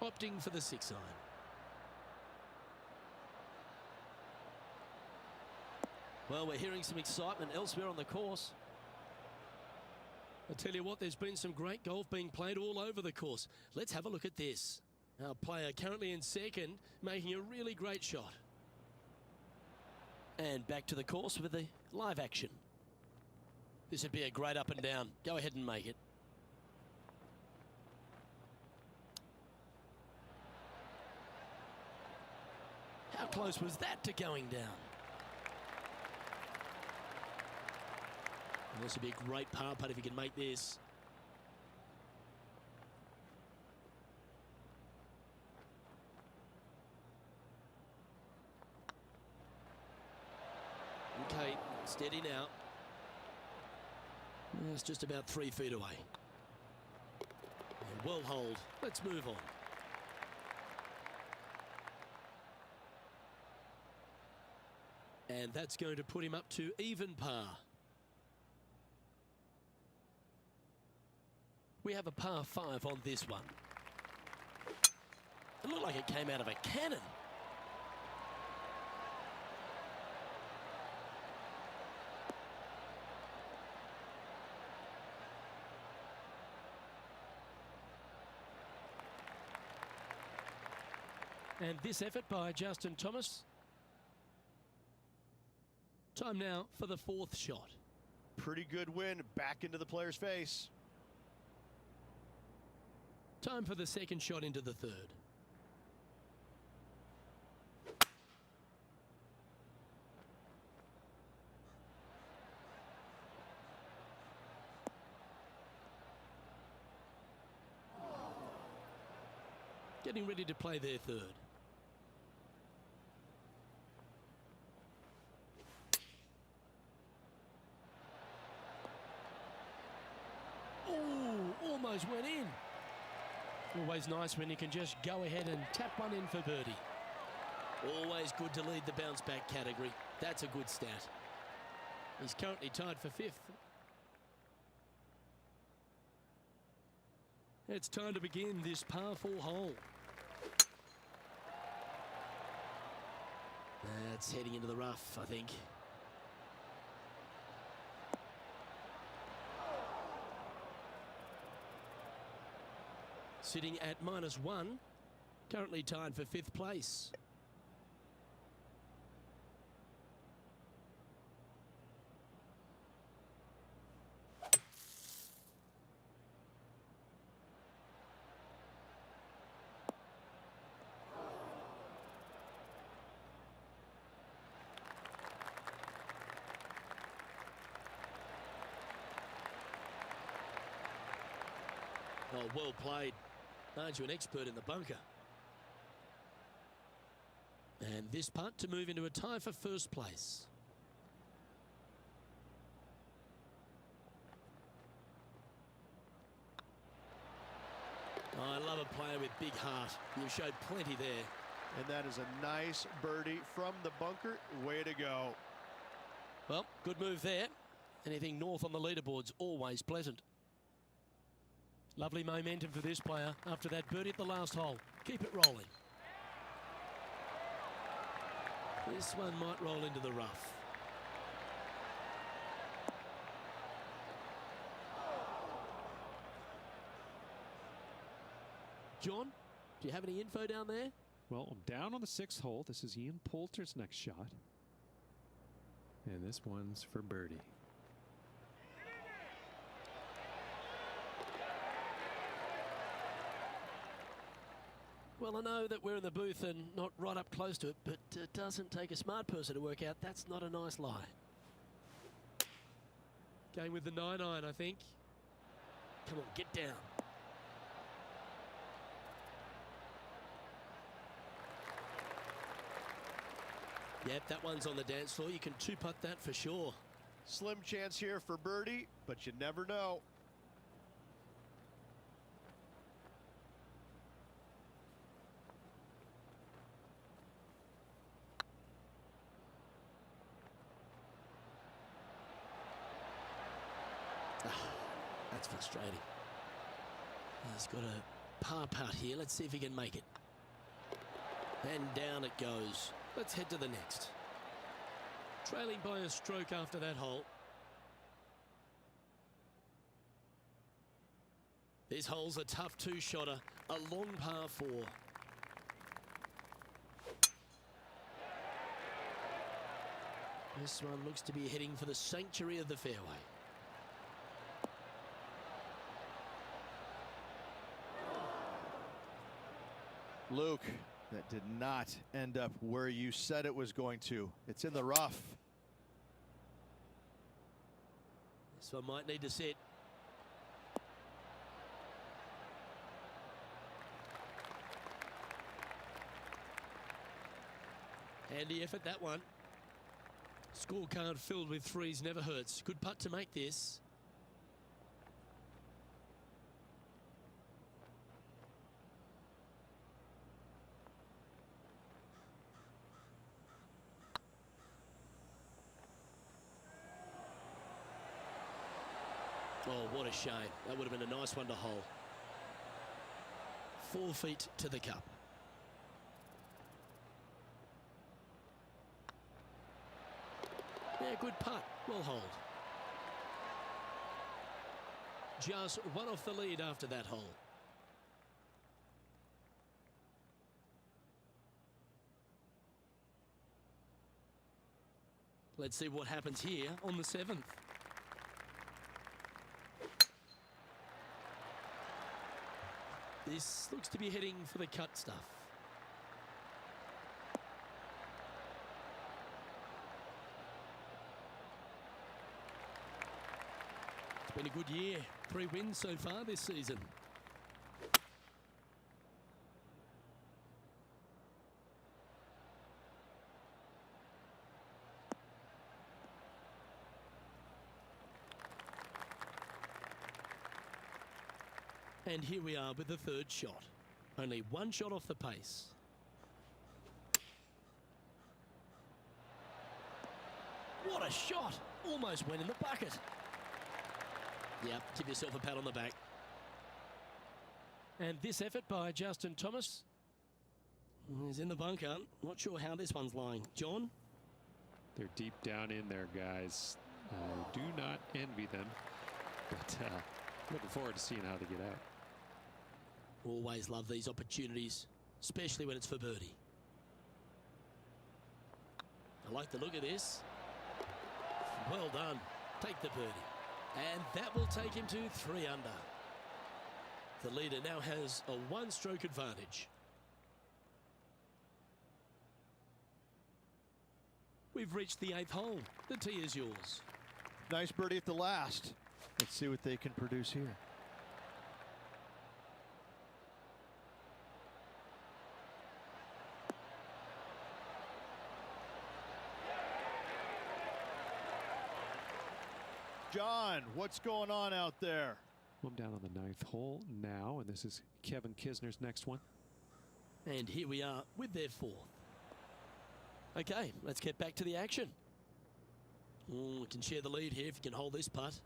Opting for the 6 iron. Well, we're hearing some excitement elsewhere on the course. I tell you what, there's been some great golf being played all over the course. Let's have a look at this. Our player currently in second, making a really great shot. And back to the course with the live action. This would be a great up and down. Go ahead and make it. How close was that to going down? And this would be a great par putt if you can make this. Okay, steady now. It's just about 3 feet away. And well hold. Let's move on. And that's going to put him up to even par. We have a par 5 on this one. It looked like it came out of a cannon. And this effort by Justin Thomas. Time now for the 4th shot. Pretty good win back into the player's face. Time for the 2nd shot into the 3rd. Getting ready to play their 3rd. Almost went in. Always nice when you can just go ahead and tap one in for birdie. Always good to lead the bounce back category. That's a good stat. He's currently tied for 5th. It's time to begin this par 4 hole. That's heading into the rough, I think. Sitting at -1, currently tied for 5th place. Oh, well played. Aren't you an expert in the bunker? And this putt to move into a tie for 1st place. Oh, I love a player with big heart. You've showed plenty there. And that is a nice birdie from the bunker. Way to go. Well, good move there. Anything north on the leaderboard's always pleasant. Lovely momentum for this player after that birdie at the last hole. Keep it rolling. This one might roll into the rough. John, do you have any info down there? Well, I'm down on the 6th hole. This is Ian Poulter's next shot. And this one's for birdie. Well, I know that we're in the booth and not right up close to it, but it doesn't take a smart person to work out that's not a nice lie. Going with the 9-iron, I think. Come on, get down. Yep, that one's on the dance floor. You can 2-putt that for sure. Slim chance here for birdie, but you never know. That's frustrating. He's got a par putt here. Let's see if he can make it. And down it goes. Let's head to the next. Trailing by a stroke after that hole. This hole's a tough 2-shotter, a long par 4. This one looks to be heading for the sanctuary of the fairway. Luke, that did not end up where you said it was going to. It's in the rough. This one might need to sit. Handy effort, that one. Scorecard filled with 3s never hurts. Good putt to make this. Oh, what a shame. That would have been a nice one to hole. 4 feet to the cup. Yeah, good putt. Well holed. Just one off the lead after that hole. Let's see what happens here on the 7th. This looks to be heading for the cut stuff. It's been a good year. 3 wins so far this season. And here we are with the 3rd shot. Only 1 shot off the pace. Nice shot. Almost went in the bucket. Yep, give yourself a pat on the back. And this effort by Justin Thomas. He's in the bunker. Not sure how this one's lying. John? They're deep down in there, guys. I do not envy them, but looking forward to seeing how they get out. Always love these opportunities, especially when it's for birdie. I like the look of this. Well done. Take the birdie. And that will take him to 3 under. The leader now has a 1-stroke advantage. We've reached the 8th hole. The tee is yours. Nice birdie at the last. Let's see what they can produce here. John, what's going on out there? I'm down on the 9th hole now, and this is Kevin Kisner's next one. And here we are with their 4th. Okay, let's get back to the action. We can share the lead here if you can hold this putt.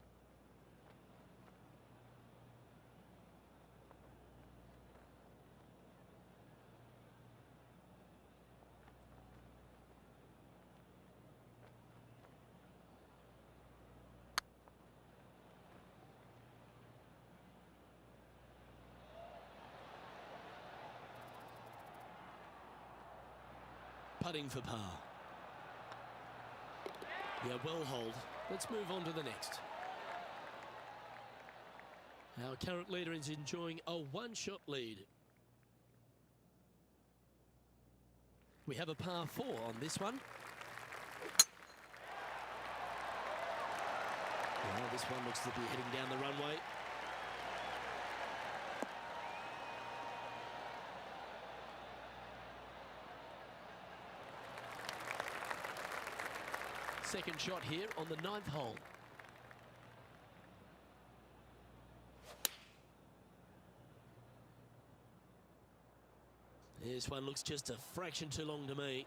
Putting for par. Yeah, well hold. Let's move on to the next. Our current leader is enjoying a 1-shot lead. We have a par 4 on this one. Well, this one looks to be heading down the runway. Second shot here on the 9th hole. This one looks just a fraction too long to me.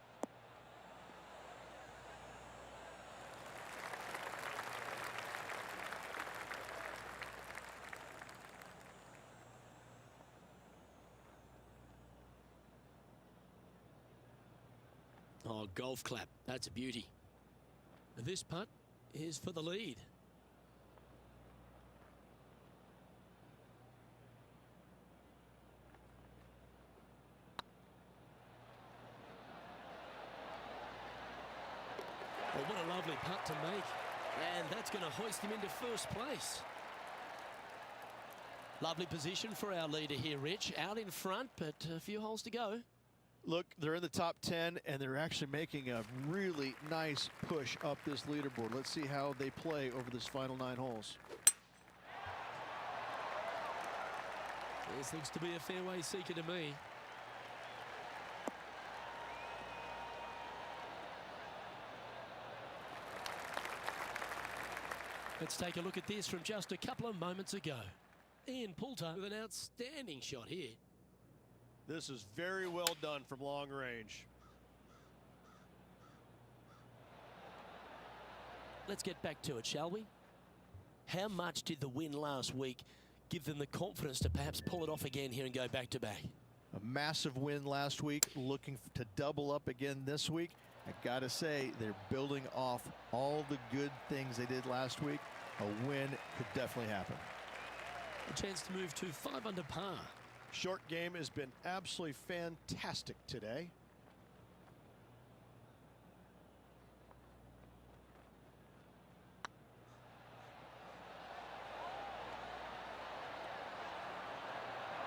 Oh, golf clap. That's a beauty. This putt is for the lead. Well, what a lovely putt to make. And that's going to hoist him into first place. Lovely position for our leader here, Rich. Out in front, but a few holes to go. Look, they're in the top 10, and they're actually making a really nice push up this leaderboard. Let's see how they play over this final 9 holes. This looks to be a fairway seeker to me. Let's take a look at this from just a couple of moments ago. Ian Poulter with an outstanding shot here. This is very well done from long range. Let's get back to it, shall we? How much did the win last week give them the confidence to perhaps pull it off again here and go back-to-back? A massive win last week, looking to double up again this week. I gotta say, they're building off all the good things they did last week. A win could definitely happen. A chance to move to 5 under par. Short game has been absolutely fantastic today.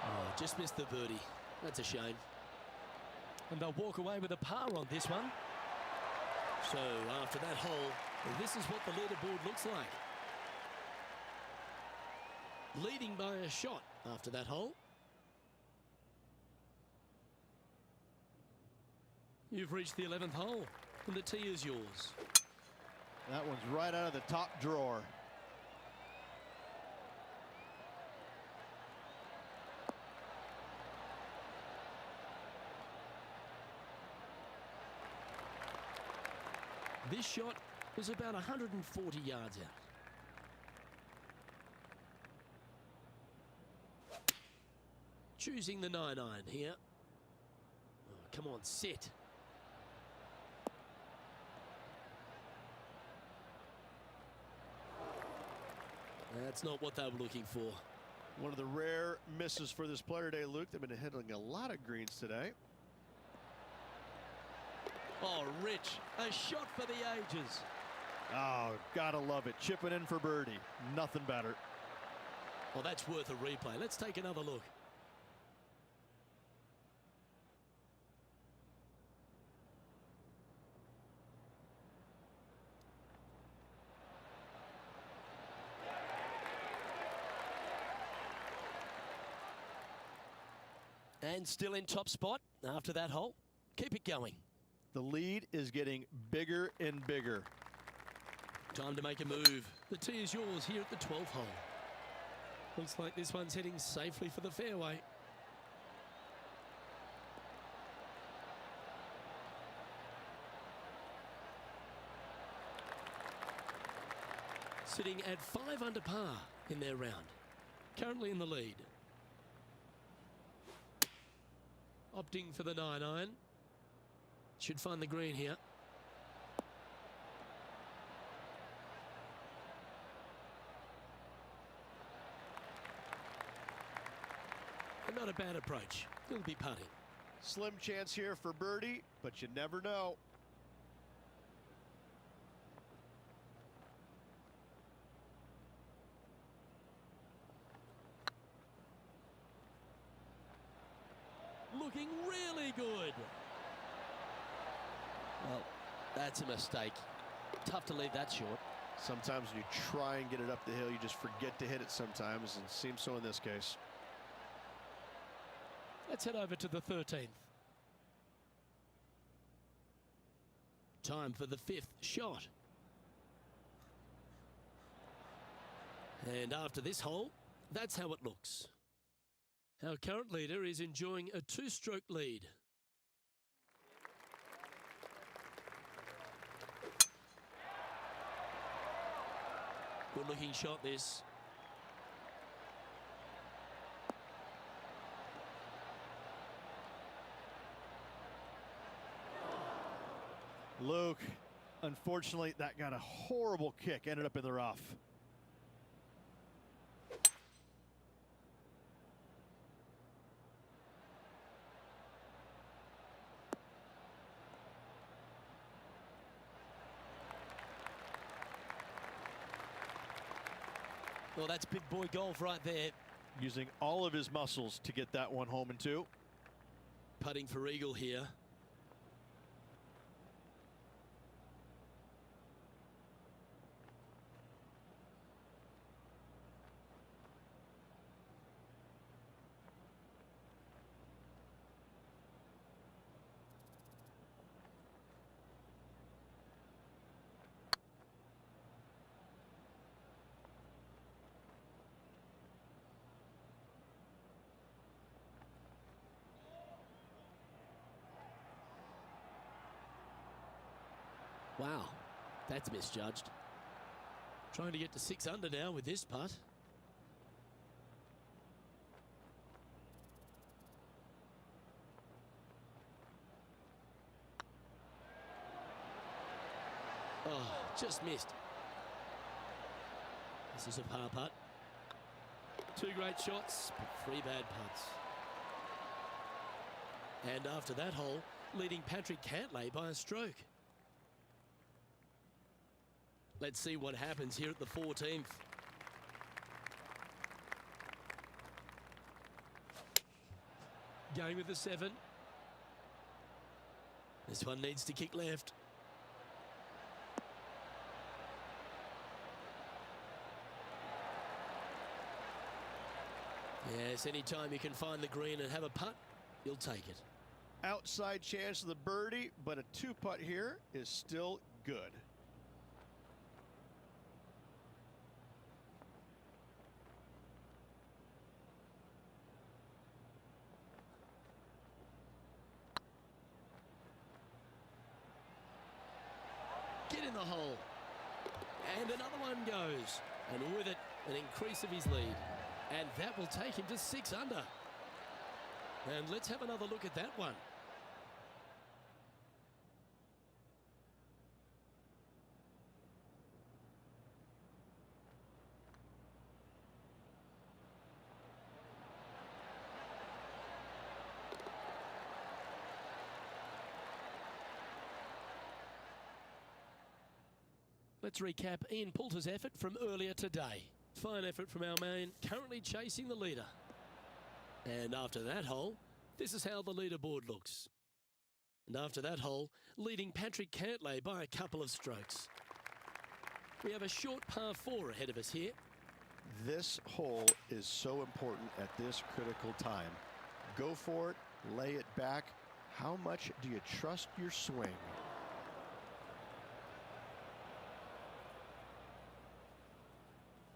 Oh, just missed the birdie. That's a shame. And they'll walk away with a par on this one. So after that hole, this is what the leaderboard looks like. Leading by a shot after that hole. You've reached the 11th hole, and the tee is yours. That one's right out of the top drawer. This shot is about 140 yards out. Choosing the 9-iron here. Oh, come on, sit. That's not what they were looking for. One of the rare misses for this player today, Luke. They've been hitting a lot of greens today. Oh, Rich, a shot for the ages. Oh, gotta love it. Chipping in for birdie. Nothing better. Well, that's worth a replay. Let's take another look. And still in top spot after that hole. Keep it going. The lead is getting bigger and bigger. Time to make a move. The tee is yours here at the 12th hole. Looks like this one's heading safely for the fairway. Sitting at 5 under par in their round. Currently in the lead. Opting for the 9-iron. Should find the green here. And not a bad approach. He'll be putting. Slim chance here for birdie, but you never know. Looking really good. Well, that's a mistake. Tough to leave that short. Sometimes when you try and get it up the hill, you just forget to hit it sometimes, and it seems so in this case. Let's head over to the 13th. Time for the 5th shot. And after this hole, that's how it looks. Our current leader is enjoying a 2-stroke lead. Good looking shot this. Luke, unfortunately, that got a horrible kick, ended up in the rough. Well, that's big boy golf right there. Using all of his muscles to get that one home in 2. Putting for eagle here. Wow, that's misjudged. Trying to get to 6 under now with this putt. Oh, just missed. This is a par putt. 2 great shots, but 3 bad putts. And after that hole, leading Patrick Cantley by a stroke. Let's see what happens here at the 14th. Going with the 7. This one needs to kick left. Yes, anytime you can find the green and have a putt, you'll take it. Outside chance of the birdie, but a 2-putt here is still good. Get in the hole. And another one goes. And with it, an increase of his lead. And that will take him to 6 under. And let's have another look at that one. Let's recap Ian Poulter's effort from earlier today. Fine effort from our man, currently chasing the leader. And after that hole, this is how the leaderboard looks. And after that hole, leading Patrick Cantley by a couple of strokes. We have a short par 4 ahead of us here. This hole is so important at this critical time. Go for it, lay it back. How much do you trust your swing?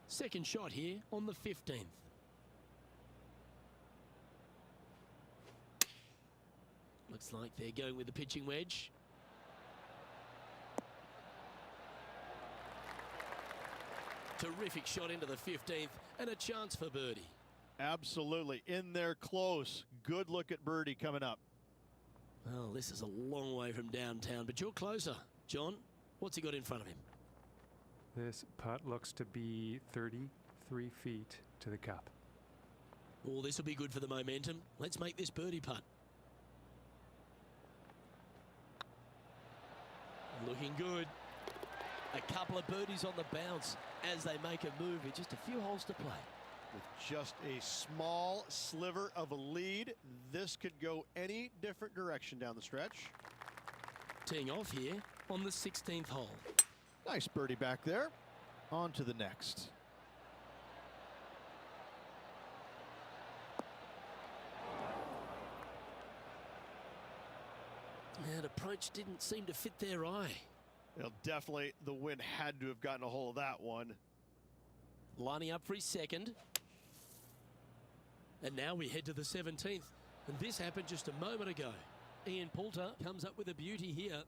Second shot here on the 15th. Looks like they're going with the pitching wedge. Terrific shot into the 15th and a chance for birdie. Absolutely. In there close. Good look at birdie coming up. Well, this is a long way from downtown, but you're closer. John, what's he got in front of him? This putt looks to be 33 feet to the cup. Oh, this will be good for the momentum. Let's make this birdie putt. Looking good. A couple of birdies on the bounce as they make a move with just a few holes to play. With just a small sliver of a lead, this could go any different direction down the stretch. Teeing off here on the 16th hole. Nice birdie back there. On to the next. And approach didn't seem to fit their eye. Well, definitely the wind had to have gotten a hold of that one. Lining up for his second. And now we head to the 17th. And this happened just a moment ago. Ian Poulter comes up with a beauty here.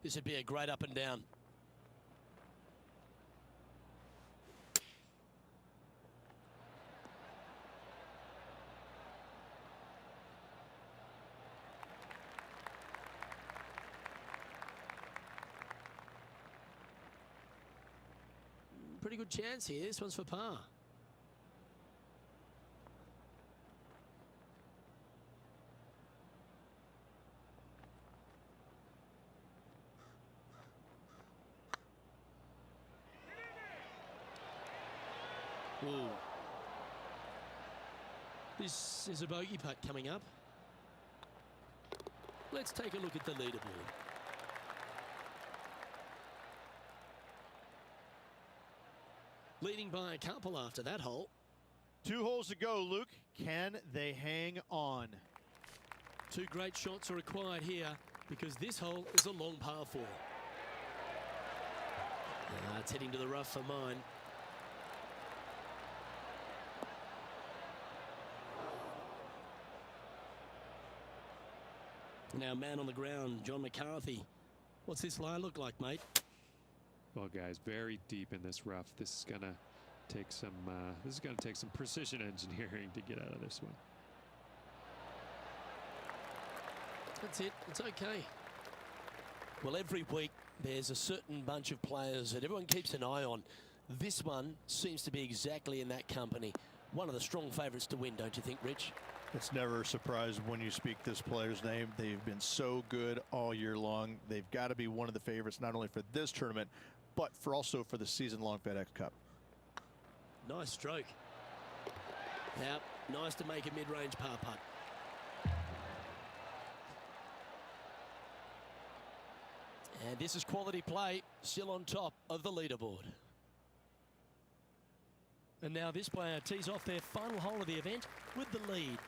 This would be a great up and down. Pretty good chance here. This one's for par. Ooh. This is a bogey putt coming up. Let's take a look at the leaderboard. Leading by a couple after that hole. 2 holes to go, Luke. Can they hang on? 2 great shots are required here because this hole is a long par 4. It's heading to the rough for mine. Now, man on the ground, John McCarthy. What's this lie look like, mate? Well, guys, very deep in this rough. This is gonna take some. This is gonna take some precision engineering to get out of this one. That's it. It's okay. Well, every week there's a certain bunch of players that everyone keeps an eye on. This one seems to be exactly in that company. One of the strong favourites to win, don't you think, Rich? It's never a surprise when you speak this player's name. They've been so good all year long. They've got to be one of the favorites, not only for this tournament, but also for the season-long FedEx Cup. Nice stroke. Now, nice to make a mid-range par putt. And this is quality play, still on top of the leaderboard. And now this player tees off their final hole of the event with the lead.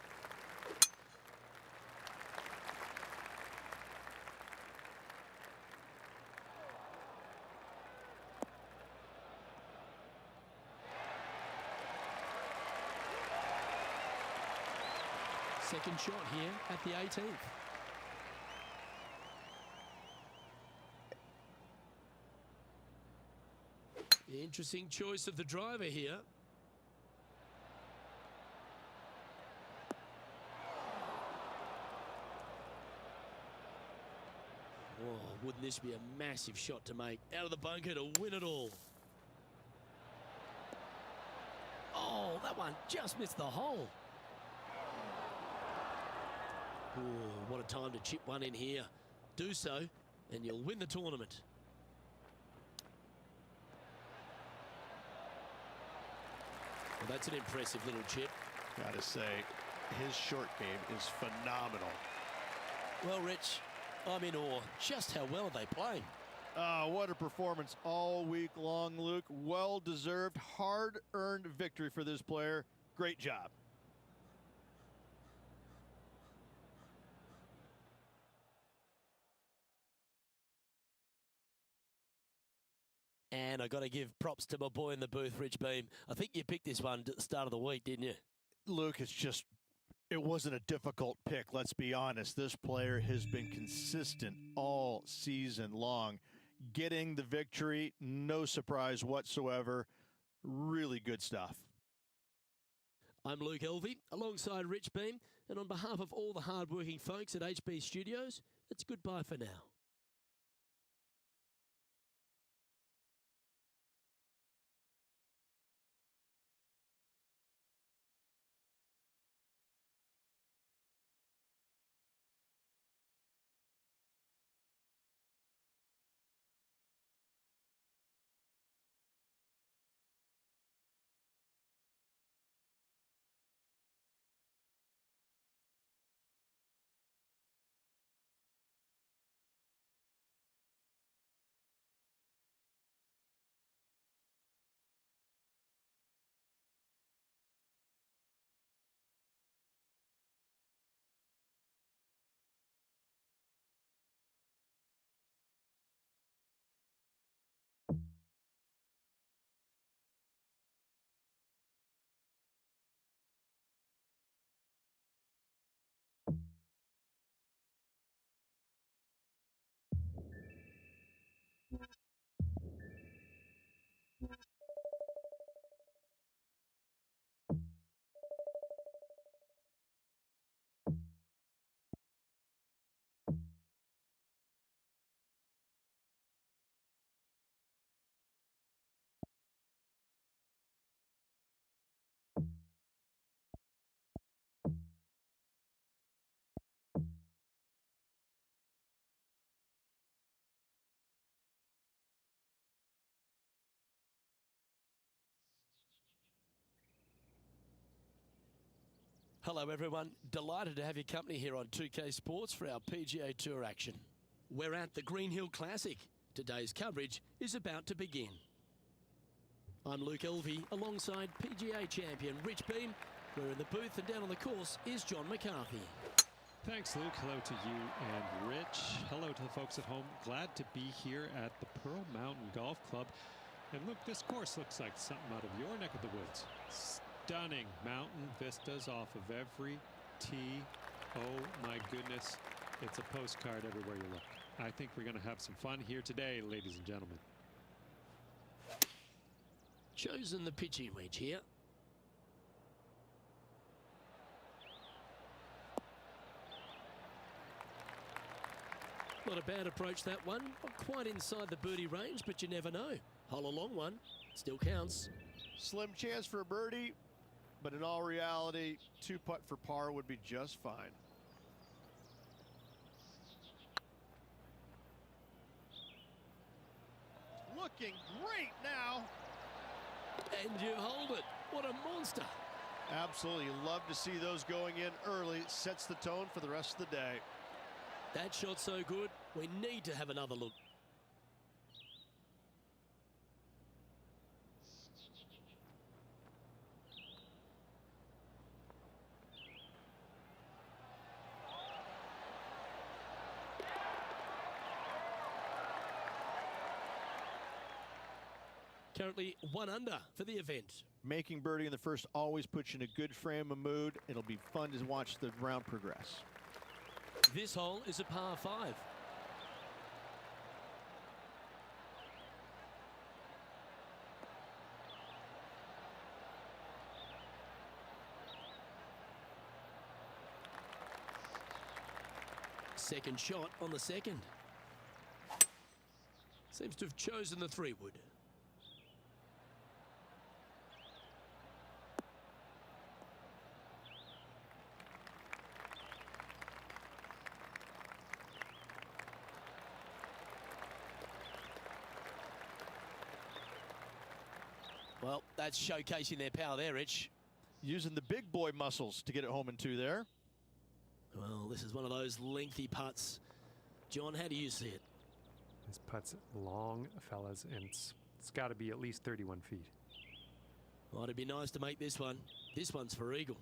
Second shot here at the 18th. Interesting choice of the driver here. Oh, wouldn't this be a massive shot to make? Out of the bunker to win it all. Oh, that one just missed the hole. Oh, what a time to chip one in here. Do so, and you'll win the tournament. Well, that's an impressive little chip. Gotta say, his short game is phenomenal. Well, Rich, I'm in awe. Just how well are they playing? What a performance all week long, Luke. Well-deserved, hard-earned victory for this player. Great job. And I got to give props to my boy in the booth, Rich Beam. I think you picked this one at the start of the week, didn't you? Luke, it wasn't a difficult pick, let's be honest. This player has been consistent all season long. Getting the victory, no surprise whatsoever. Really good stuff. I'm Luke Elvey, alongside Rich Beam, and on behalf of all the hard-working folks at HB Studios, it's goodbye for now. Hello everyone, delighted to have your company here on 2K Sports for our PGA Tour action. We're at the Green Hill Classic. Today's coverage is about to begin. I'm Luke Elvey, alongside PGA champion Rich Beam. We're in the booth, and down on the course is John McCarthy. Thanks, Luke. Hello to you and Rich. Hello to the folks at home. Glad to be here at the Pearl Mountain Golf Club. And look, this course looks like something out of your neck of the woods. Stunning mountain vistas off of every tee. Oh my goodness, it's a postcard everywhere you look. I think we're going to have some fun here today, ladies and gentlemen. Chosen the pitching wedge here. Not a bad approach, that one. Not quite inside the birdie range, but you never know. Hole a long one, still counts. Slim chance for a birdie, but in all reality, 2-putt for par would be just fine. Looking great now. And you hold it. What a monster. Absolutely. Love to see those going in early. Sets the tone for the rest of the day. That shot's so good, we need to have another look. Currently 1 under for the event. Making birdie in the first always puts you in a good frame of mood. It'll be fun to watch the round progress. This hole is a par 5. Second shot on the second. Seems to have chosen the 3-wood. Well, that's showcasing their power there, Rich. Using the big boy muscles to get it home in 2 there. Well, this is one of those lengthy putts. John, how do you see it? This putt's long, fellas, and it's got to be at least 31 feet. Well, it'd be nice to make this one. This one's for eagle.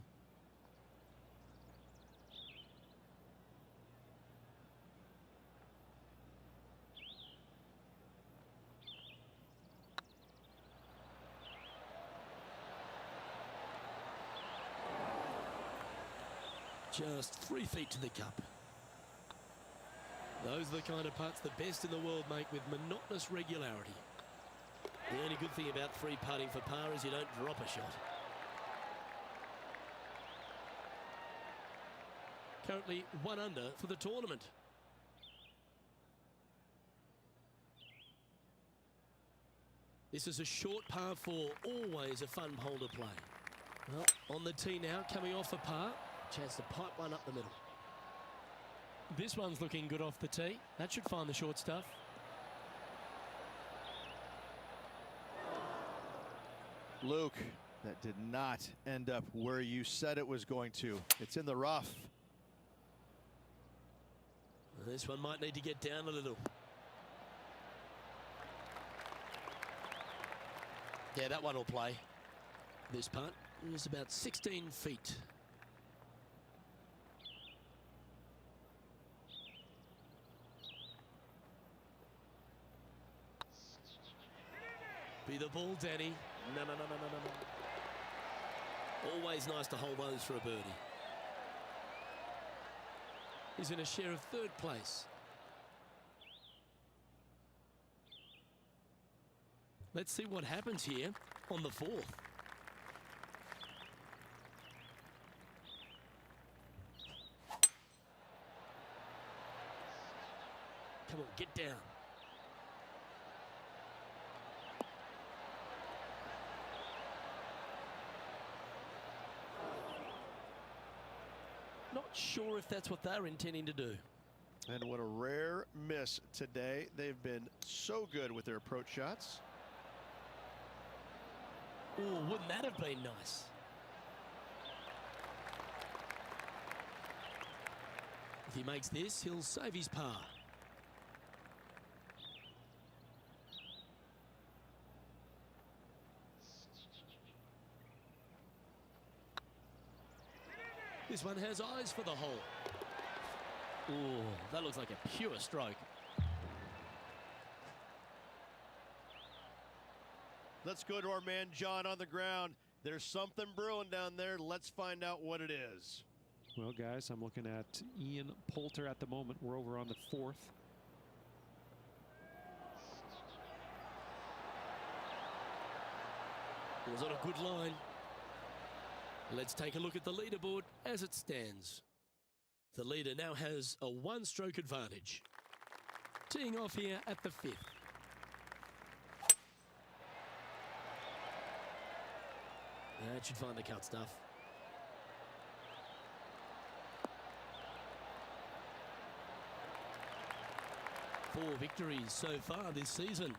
Just 3 feet to the cup. Those are the kind of putts the best in the world make with monotonous regularity. The only good thing about free putting for par is you don't drop a shot. Currently 1 under for the tournament. This is a short par 4, always a fun hole to play. Well, on the tee now, coming off a par. Chance to pipe one up the middle. This one's looking good off the tee. That should find the short stuff. Luke, that did not end up where you said it was going to. It's in the rough. This one might need to get down a little. Yeah, that one will play. This putt is about 16 feet. Be the ball, Danny. No. Always nice to hold those for a birdie. He's in a share of 3rd place. Let's see what happens here on the 4th. Come on, get down. Not sure if that's what they're intending to do. And what a rare miss today. They've been so good with their approach shots. Oh, wouldn't that have been nice? If he makes this, he'll save his par. This one has eyes for the hole. Oh, that looks like a pure stroke. Let's go to our man John on the ground. There's something brewing down there. Let's find out what it is. Well, guys, I'm looking at Ian Poulter at the moment. We're over on the 4th. It was on a good line. Let's take a look at the leaderboard as it stands. The leader now has a 1-stroke advantage. Teeing off here at the 5th. That should find the cut stuff. Four victories so far this season.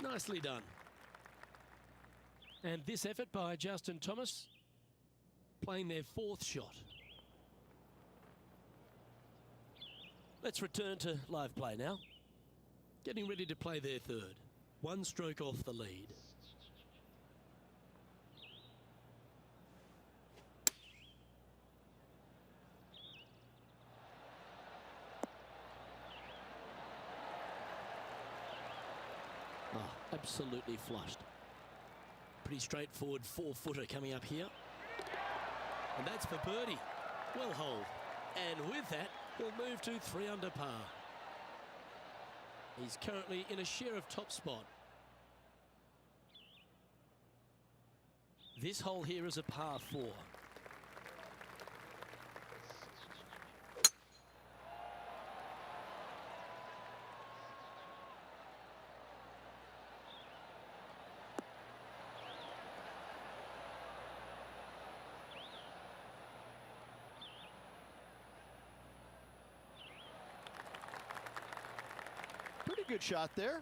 Nicely done. And this effort by Justin Thomas, playing their 4th shot. Let's return to live play now. Getting ready to play their 3rd. 1 stroke off the lead. Oh, absolutely flushed. Pretty straightforward 4-footer coming up here. And that's for birdie. Well holed. And with that, He'll move to 3 under par. He's currently in a share of top spot. This hole here is a par 4. Pretty good shot there.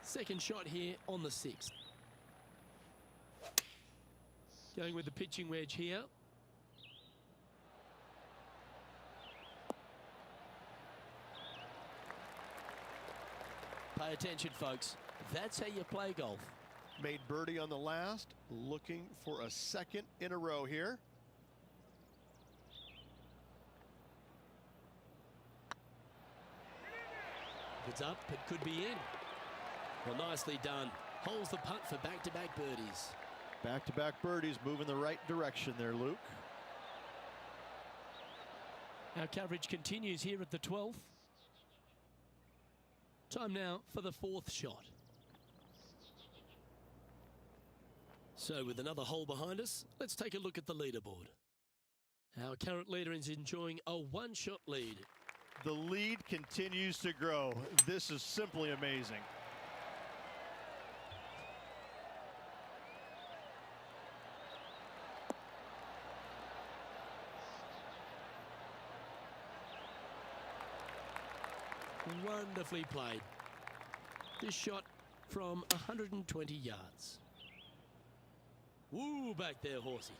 Second shot here on the 6th. Going with the pitching wedge here. Pay attention, folks. That's how you play golf. Made birdie on the last, looking for a second in a row here. It's up, it could be in. Well, nicely done. Holds the putt for back-to-back birdies. Back-to-back birdies, move in the right direction there, Luke. Our coverage continues here at the 12th. Time now for the 4th shot. So with another hole behind us, let's take a look at the leaderboard. Our current leader is enjoying a 1-shot lead. The lead continues to grow. This is simply amazing. Wonderfully played. This shot from 120 yards. Woo, back there, horsey.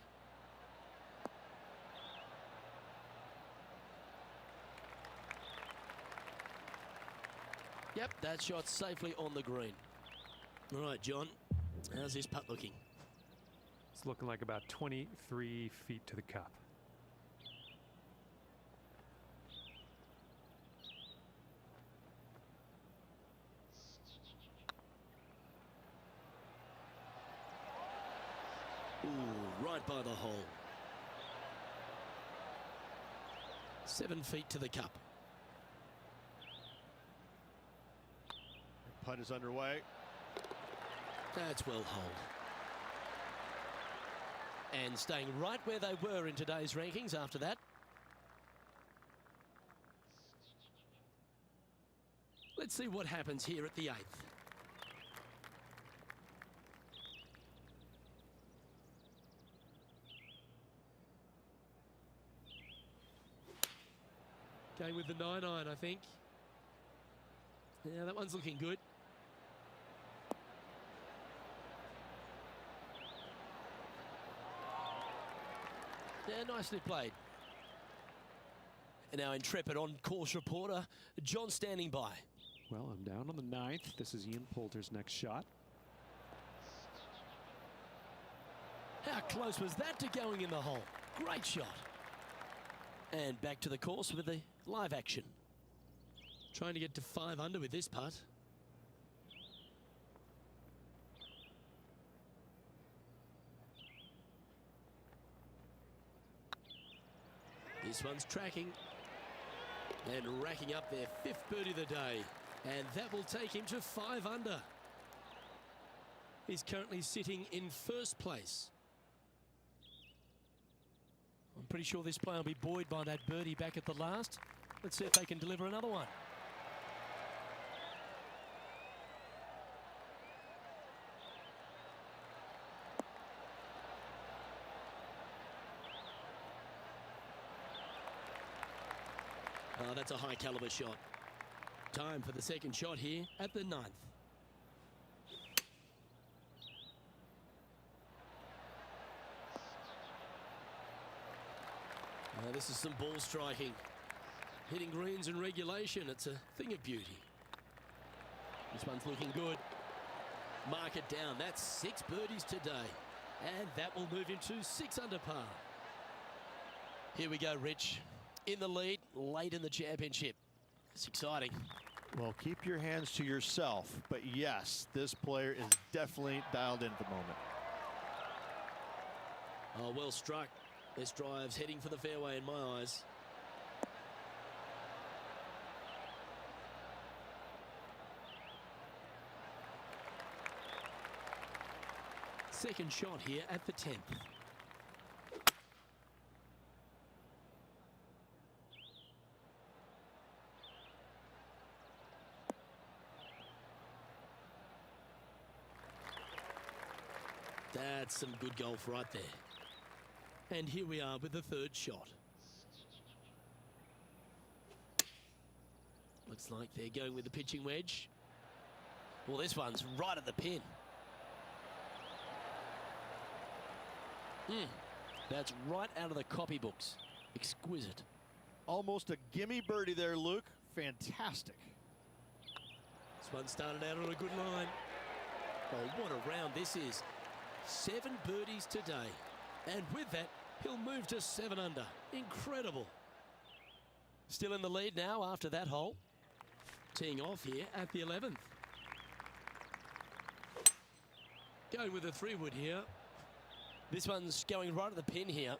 Yep, that shot's safely on the green. All right, John, how's this putt looking? It's looking like about 23 feet to the cup. Ooh, right by the hole. 7 feet to the cup. Putt is underway. That's well holed. And staying right where they were in today's rankings after that. Let's see what happens here at the 8th. Going with the 9-iron, I think. Yeah, that one's looking good. Yeah, nicely played. And our intrepid on-course reporter, John, standing by. Well, I'm down on the 9th. This is Ian Poulter's next shot. How close was that to going in the hole? Great shot. And back to the course with the live action. Trying to get to 5 under with this putt. This one's tracking and racking up their 5th birdie of the day. And that will take him to 5 under. He's currently sitting in 1st place. I'm pretty sure this player will be buoyed by that birdie back at the last. Let's see if they can deliver another one. Oh, that's a high caliber shot. Time for the 2nd shot here at the 9th. This is some ball striking. Hitting greens in regulation, it's a thing of beauty. This one's looking good. Mark it down, that's 6 birdies today. And that will move him to 6 under par. Here we go, Rich. In the lead, late in the championship. It's exciting. Well, keep your hands to yourself. But yes, this player is definitely dialed in at the moment. Oh, well struck. This drive's heading for the fairway in my eyes. Second shot here at the 10th. That's some good golf right there. And here we are with the third shot. Looks like they're going with the pitching wedge. Well, this one's right at the pin. That's right out of the copybooks. Exquisite. Almost a gimme birdie there, Luke. Fantastic. This one started out on a good line. Oh, what a round this is. 7 birdies today. And with that, he'll move to 7 under. Incredible. Still in the lead now after that hole. Teeing off here at the 11th. Going with a 3-wood here. This one's going right at the pin here.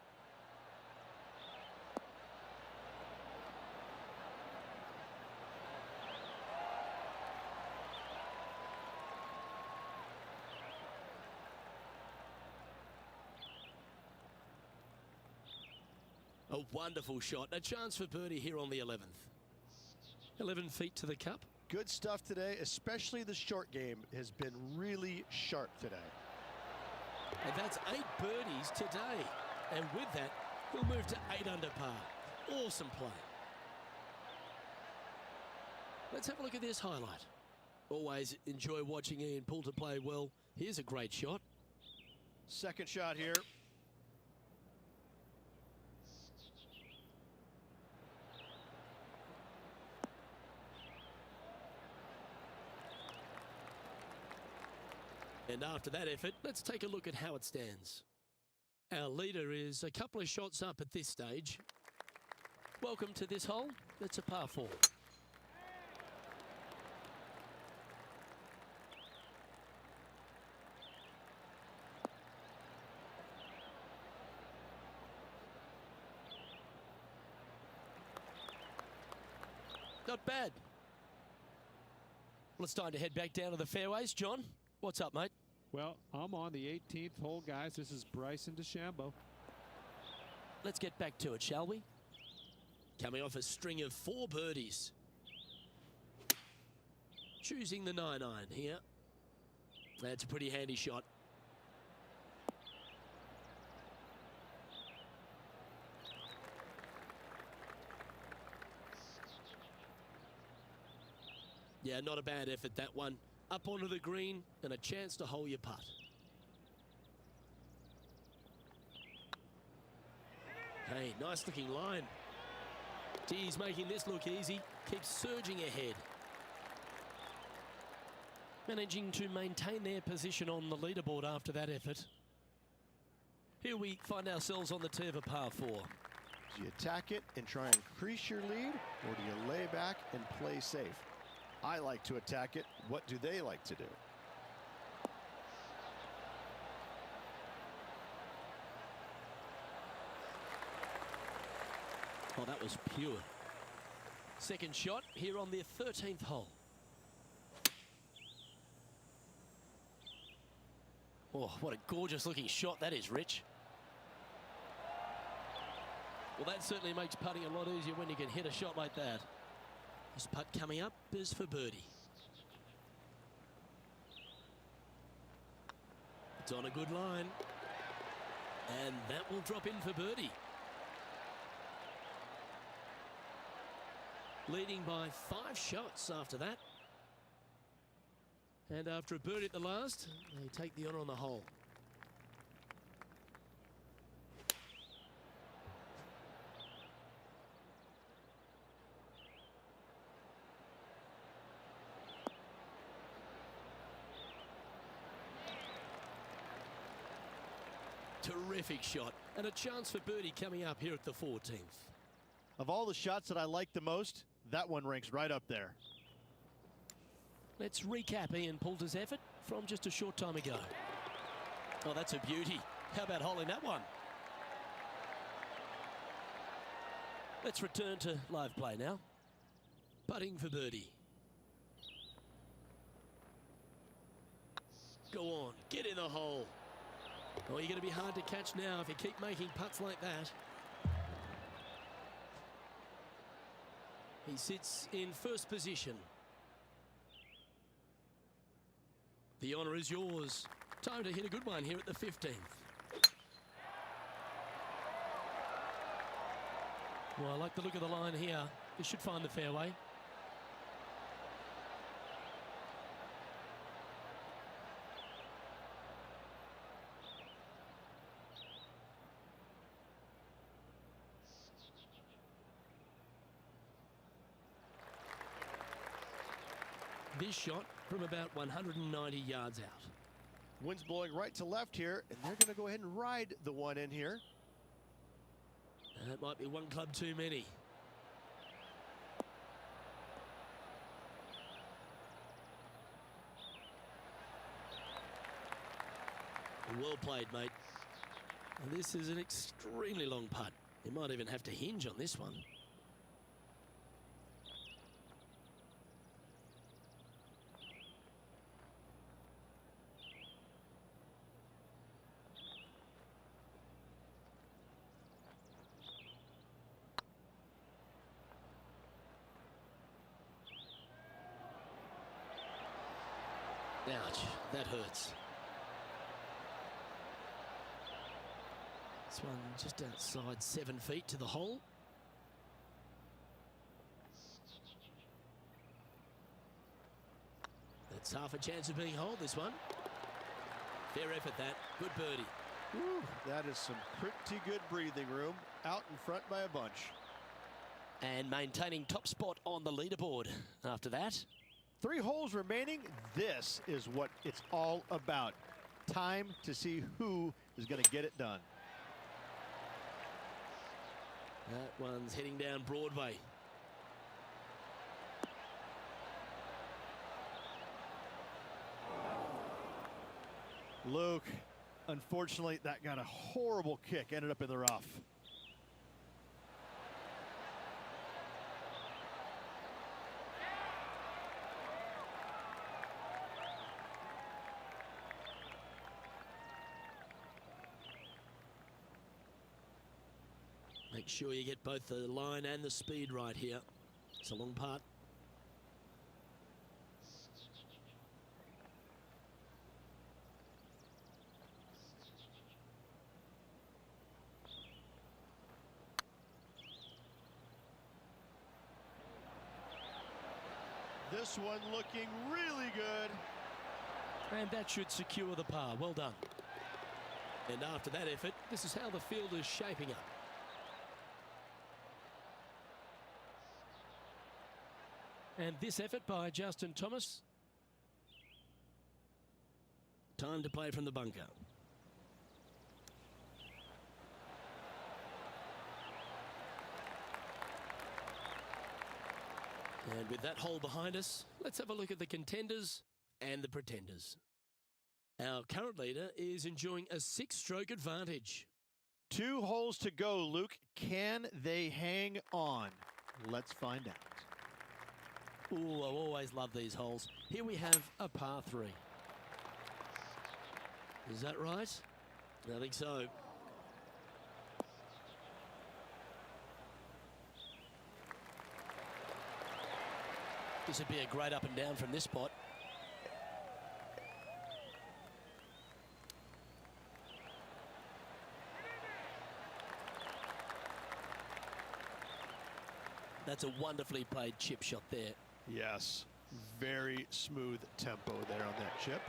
A wonderful shot. A chance for birdie here on the 11th. 11 feet to the cup. Good stuff today, especially the short game has been really sharp today. And that's 8 birdies today. And with that, he'll move to 8 under par. Awesome play. Let's have a look at this highlight. Always enjoy watching Ian Poulter play well. Here's a great shot. Second shot here. And after that effort, let's take a look at how it stands. Our leader is a couple of shots up at this stage. Welcome to this hole. It's a par 4. Not bad. Well, it's time to head back down to the fairways. John, what's up, mate? Well, I'm on the 18th hole, guys. This is Bryson DeChambeau. Let's get back to it, shall we? Coming off a string of 4 birdies. Choosing the 9-iron here. That's a pretty handy shot. Yeah, not a bad effort, that one. Up onto the green and a chance to hole your putt. Hey, nice looking line. Tihs making this look easy. Keeps surging ahead. Managing to maintain their position on the leaderboard after that effort. Here we find ourselves on the tee of a par 4. Do you attack it and try and increase your lead, or do you lay back and play safe? I like to attack it. What do they like to do? Oh, that was pure. Second shot here on the 13th hole. Oh, what a gorgeous looking shot that is, Rich. Well, that certainly makes putting a lot easier when you can hit a shot like that. This putt coming up is for birdie. It's on a good line. And that will drop in for birdie. Leading by 5 shots after that. And after a birdie at the last, they take the honour on the hole. Terrific shot, and a chance for birdie coming up here at the 14th. Of all the shots that I like the most, that one ranks right up there. Let's recap Ian Poulter's effort from just a short time ago. Oh, that's a beauty. How about holding that one? Let's return to live play now. Putting for birdie. Go on, get in the hole. Oh, you're going to be hard to catch now if you keep making putts like that. He sits in first position. The honour is yours. Time to hit a good one here at the 15th. Well, I like the look of the line here. This should find the fairway. This shot from about 190 yards out. Wind's blowing right to left here, and they're going to go ahead and ride the one in here. That might be one club too many. Well played, mate. And this is an extremely long putt. You might even have to hinge on this one. Ouch, that hurts. This one just outside 7 feet to the hole. That's half a chance of being holed, this one. Fair effort, that. Good birdie. Woo, that is some pretty good breathing room. Out in front by a bunch. And maintaining top spot on the leaderboard after that. 3 holes remaining. This is what it's all about. Time to see who is going to get it done. That one's heading down Broadway. Luke, unfortunately, that got a horrible kick. Ended up in the rough. Make sure you get both the line and the speed right here. It's a long putt. This one looking really good. And that should secure the par. Well done. And after that effort, this is how the field is shaping up. And this effort by Justin Thomas. Time to play from the bunker. And with that hole behind us, let's have a look at the contenders and the pretenders. Our current leader is enjoying a 6-stroke advantage. 2 holes to go, Luke. Can they hang on? Let's find out. Ooh, I always love these holes. Here we have a par 3. Is that right? I think so. This would be a great up and down from this spot. That's a wonderfully played chip shot there. Yes, very smooth tempo there on that chip.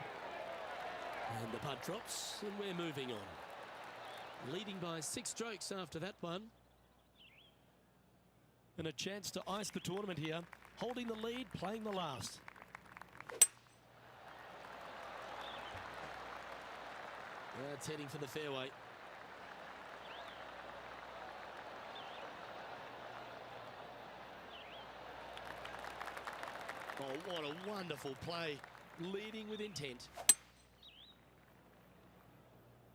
And the putt drops, and we're moving on. Leading by 6 strokes after that one. And a chance to ice the tournament here. Holding the lead, playing the last. That's heading for the fairway. Oh, what a wonderful play. Leading with intent.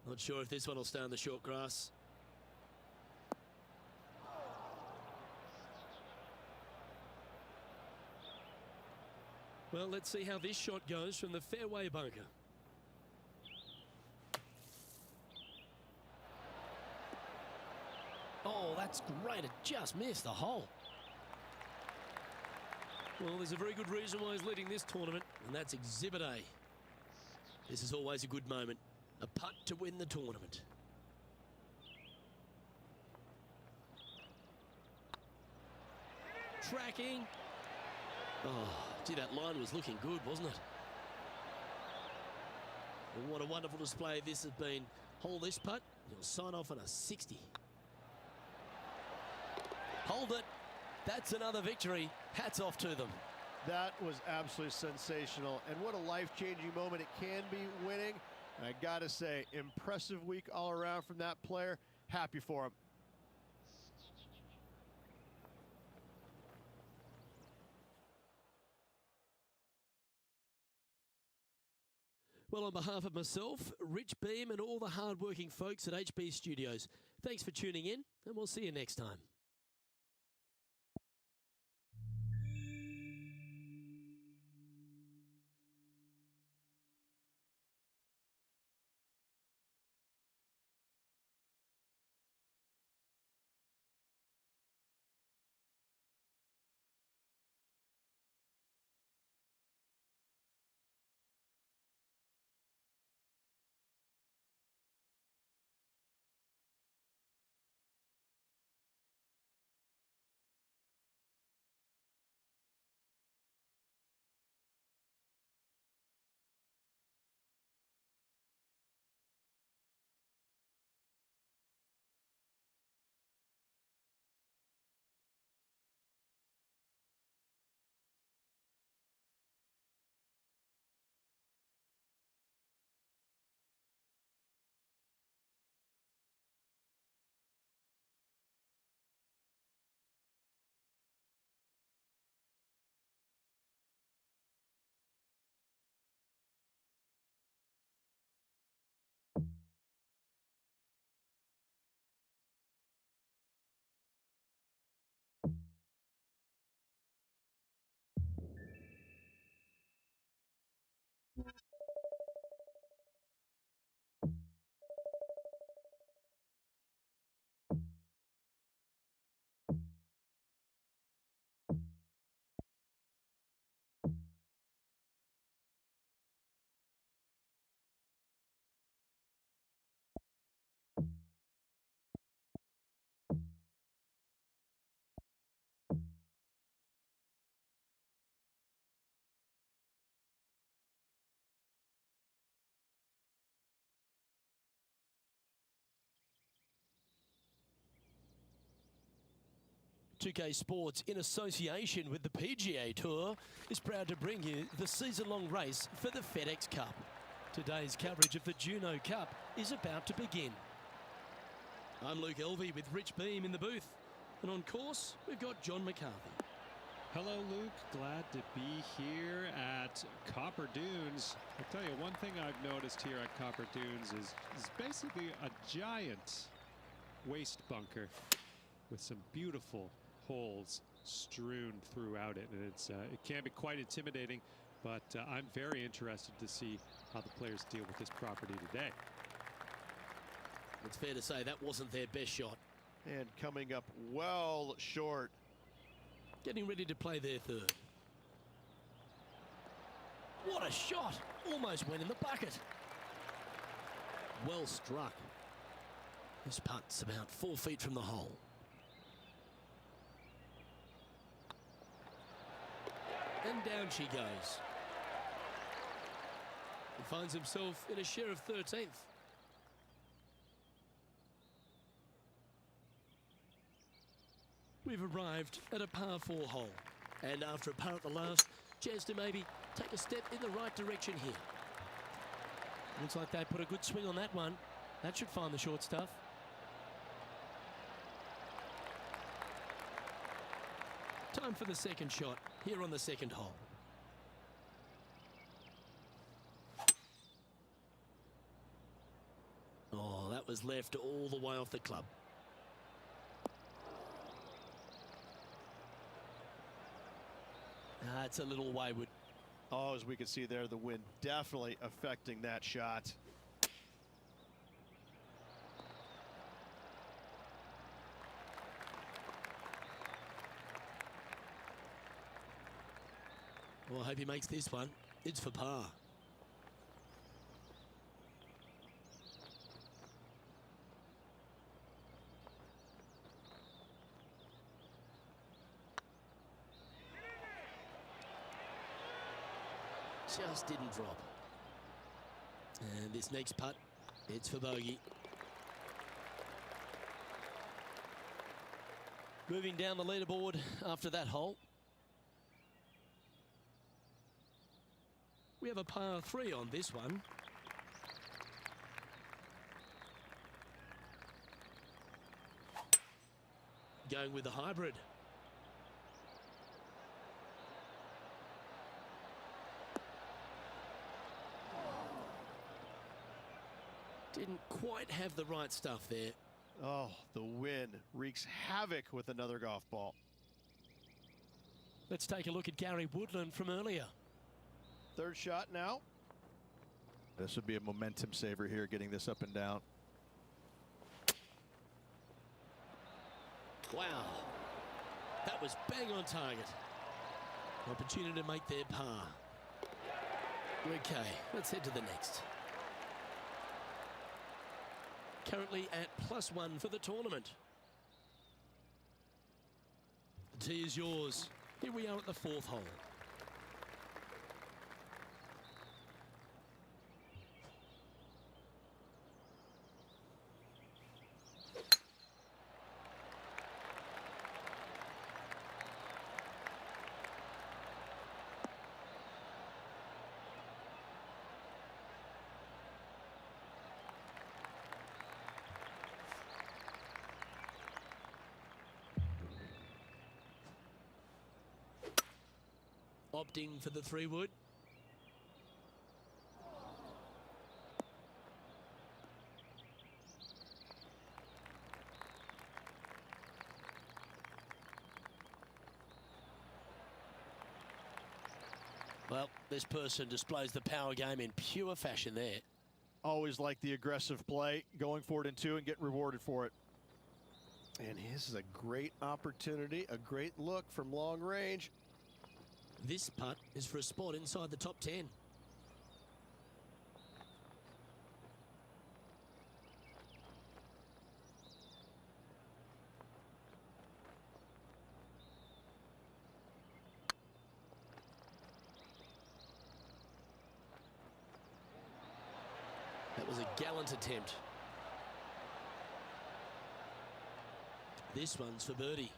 Not sure if this one will stay on the short grass. Well, let's see how this shot goes from the fairway bunker. that's great. It just missed the hole. Well, there's a very good reason why he's leading this tournament, and that's Exhibit A. This is always a good moment. A putt to win the tournament. Tracking. Oh, gee, that line was looking good, wasn't it? And what a wonderful display this has been. Hold this putt, you'll sign off on a 60. Hold it. That's another victory. Hats off to them. That was absolutely sensational, and what a life-changing moment it can be winning. I gotta say, impressive week all around from that player. Happy for him. Well, on behalf of myself, Rich Beam, and all the hard-working folks at HB Studios, thanks for tuning in, and we'll see you next time. .2K Sports, in association with the PGA Tour, is proud to bring you the season-long race for the FedEx Cup. Today's coverage of the Juno Cup is about to begin. I'm Luke Elvey with Rich Beam in the booth, and on course, we've got John McCarthy. Hello, Luke. Glad to be here at Copper Dunes. I'll tell you, one thing I've noticed here at Copper Dunes is basically a giant waste bunker with some beautiful holes strewn throughout it, and it can be quite intimidating, but I'm very interested to see how the players deal with this property today. It's fair to say that wasn't their best shot. And coming up well short. Getting ready to play their third. What a shot! Almost went in the bucket. Well struck. This putt's about 4 feet from the hole. And down she goes. He finds himself in a share of 13th. We've arrived at a par 4 hole. And after a par at the last, chance to maybe take a step in the right direction here. Looks like they put a good swing on that one. That should find the short stuff. Time for the second shot here on the second hole. Oh, that was left all the way off the club. It's a little wayward. Oh, as we can see there, the wind definitely affecting that shot. Well, I hope he makes this one. It's for par. Just didn't drop. And this next putt, it's for bogey. Moving down the leaderboard after that hole. We have a par 3 on this one. Going with the hybrid. Didn't quite have the right stuff there. Oh, the wind wreaks havoc with another golf ball. Let's take a look at Gary Woodland from earlier. Third shot now. This would be a momentum saver here, getting this up and down. Wow. That was bang on target. Opportunity to make their par. Okay, let's head to the next. Currently at +1 for the tournament. The tee is yours. Here we are at the 4th hole. Opting for the 3-wood. Well, this person displays the power game in pure fashion there. Always like the aggressive play, going for it in 2 and getting rewarded for it. And this is a great opportunity, a great look from long range. This putt is for a spot inside the top 10. That was a gallant attempt. This one's for birdie.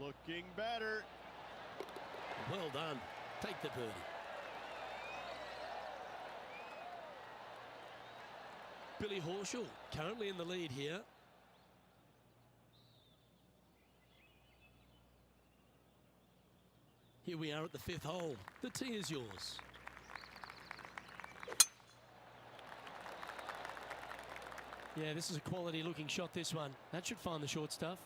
Looking better. Well done. Take the birdie. Billy Horschel currently in the lead here. Here we are at the 5th hole. The tee is yours. Yeah, this is a quality looking shot, this one. That should find the short stuff.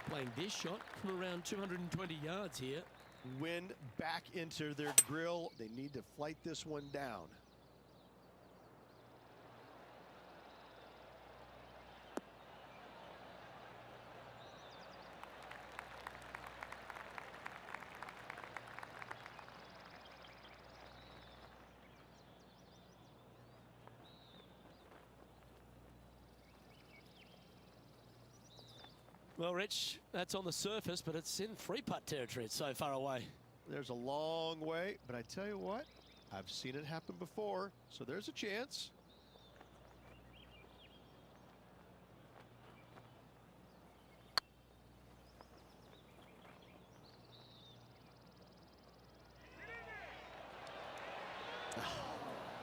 Playing this shot from around 220 yards here. Wind back into their grill. They need to flight this one down. Well, Rich, that's on the surface, but it's in 3-putt territory. It's so far away. There's a long way, but I tell you what, I've seen it happen before, so there's a chance.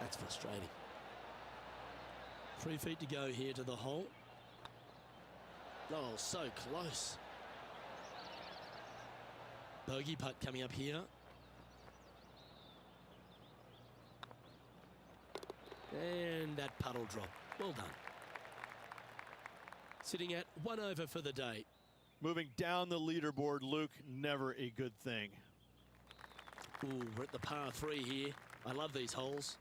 That's frustrating. 3 feet to go here to the hole. Oh, so close. Bogey putt coming up here. And that putt will drop. Well done. Sitting at 1 over for the day. Moving down the leaderboard, Luke, never a good thing. Ooh, we're at the par 3 here. I love these holes.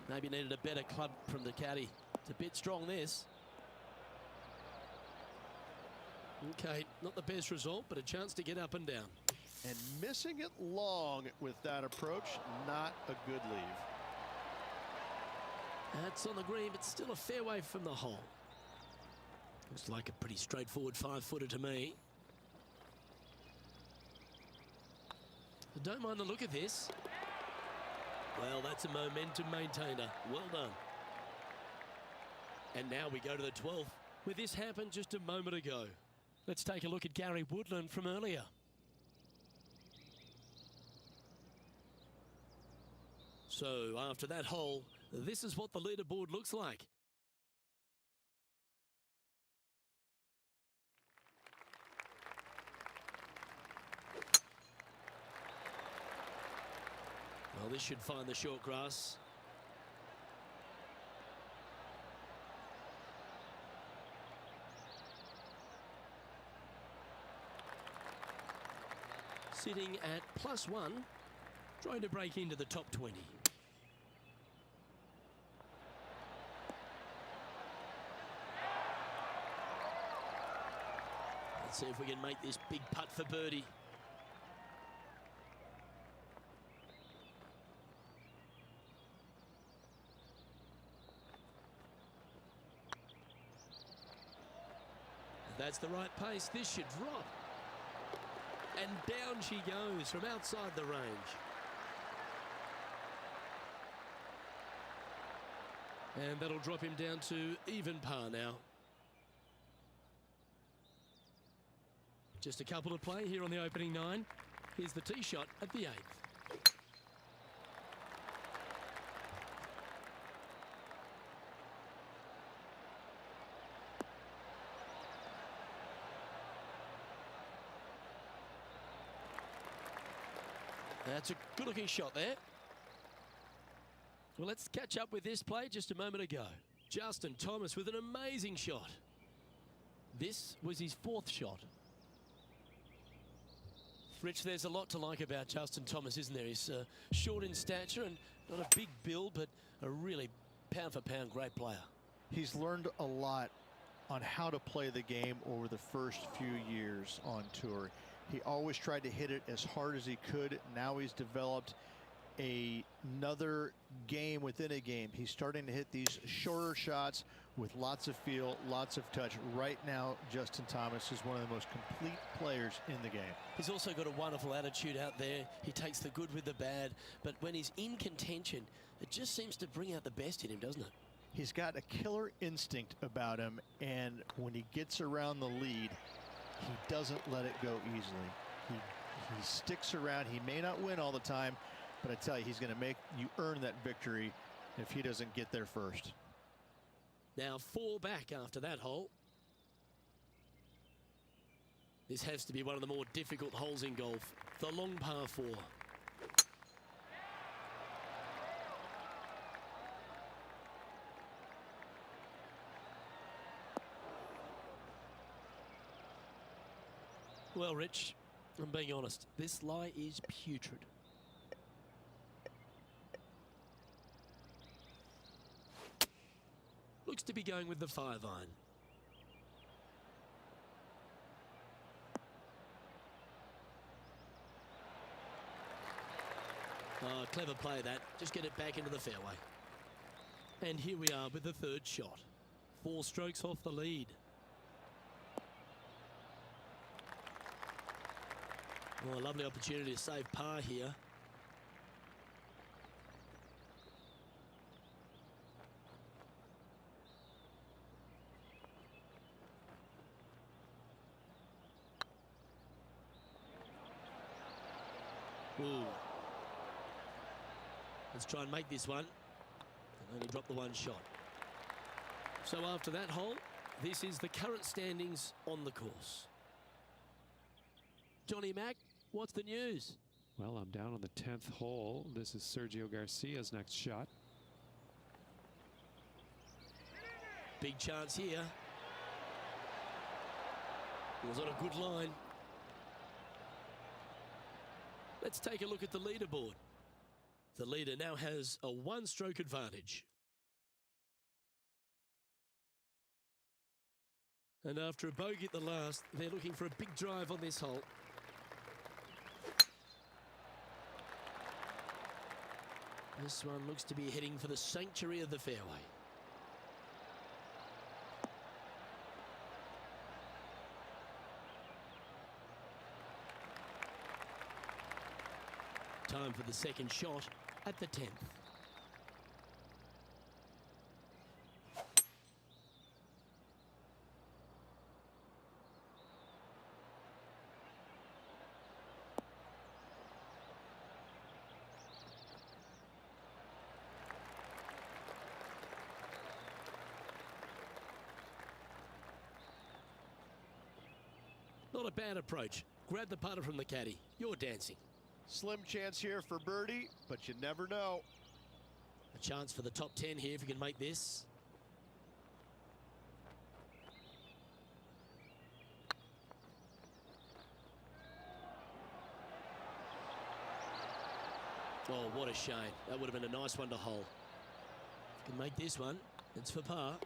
Maybe needed a better club from the caddy. It's a bit strong, this. Okay, not the best result, but a chance to get up and down. And missing it long with that approach, not a good leave. That's on the green, but still a fair way from the hole. Looks like a pretty straightforward 5-footer to me. I don't mind the look of this. Well, that's a momentum maintainer. Well done. And now we go to the 12th, where this happened just a moment ago. Let's take a look at Gary Woodland from earlier. So after that hole, this is what the leaderboard looks like. Well, this should find the short grass. Sitting at +1, trying to break into the top 20. Let's see if we can make this big putt for birdie. That's the right pace. This should drop. And down she goes from outside the range. And that'll drop him down to even par now. Just a couple to play here on the opening 9. Here's the tee shot at the 8th. That's a good-looking shot there. Well, let's catch up with this play just a moment ago. Justin Thomas with an amazing shot. This was his 4th shot. Rich, there's a lot to like about Justin Thomas, isn't there? He's short in stature and not a big build, but a really pound-for-pound great player. He's learned a lot on how to play the game over the first few years on tour. He always tried to hit it as hard as he could. Now he's developed another game within a game. He's starting to hit these shorter shots with lots of feel, lots of touch. Right now, Justin Thomas is one of the most complete players in the game. He's also got a wonderful attitude out there. He takes the good with the bad, but when he's in contention, it just seems to bring out the best in him, doesn't it? He's got a killer instinct about him, and when he gets around the lead, he doesn't let it go easily. He sticks around. He may not win all the time, but I tell you, he's going to make you earn that victory if he doesn't get there first. Now 4 back after that hole. This has to be one of the more difficult holes in golf. The long par 4. Well, Rich, I'm being honest. This lie is putrid. Looks to be going with the 5-iron. Oh, clever play that. Just get it back into the fairway. And here we are with the 3rd shot. 4 strokes off the lead. Oh, a lovely opportunity to save par here. Ooh. Let's try and make this one. And only drop the 1 shot. So after that hole, this is the current standings on the course. Johnny Mack, what's the news? Well, I'm down on the 10th hole. This is Sergio Garcia's next shot. Big chance here. Was on a good line. Let's take a look at the leaderboard. The leader now has a one-stroke advantage. And after a bogey at the last, they're looking for a big drive on this hole. This one looks to be heading for the sanctuary of the fairway. Time for the second shot at the 10th. Not a bad approach. Grab the putter from the caddy. You're dancing. Slim chance here for birdie, but you never know. A chance for the top 10 here if you can make this. Oh, what a shame. That would have been a nice one to hole. If you can make this one, it's for par.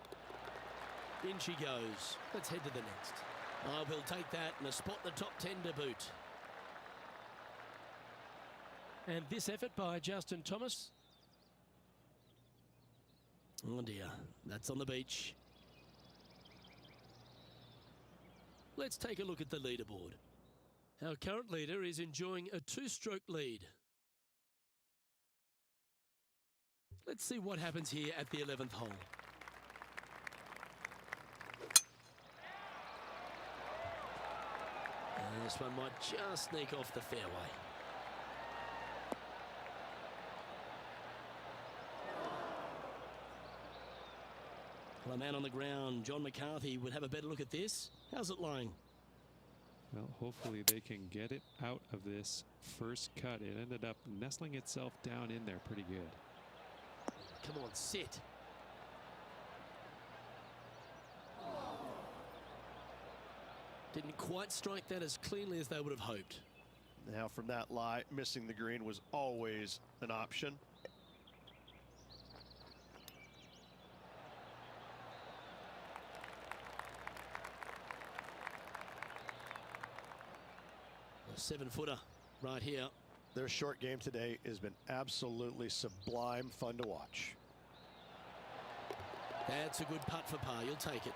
In she goes. Let's head to the next. Oh, we'll take that and a spot in the top 10 to boot. And this effort by Justin Thomas. Oh dear, that's on the beach. Let's take a look at the leaderboard. Our current leader is enjoying a two-stroke lead. Let's see what happens here at the 11th hole. And this one might just sneak off the fairway. Well, a man on the ground, John McCarthy, would have a better look at this. How's it lying? Well, hopefully they can get it out of this first cut. It ended up nestling itself down in there pretty good. Come on, sit. Didn't quite strike that as cleanly as they would have hoped. Now from that lie, missing the green was always an option. A 7-footer right here. Their short game today has been absolutely sublime fun to watch. That's a good putt for par. You'll take it.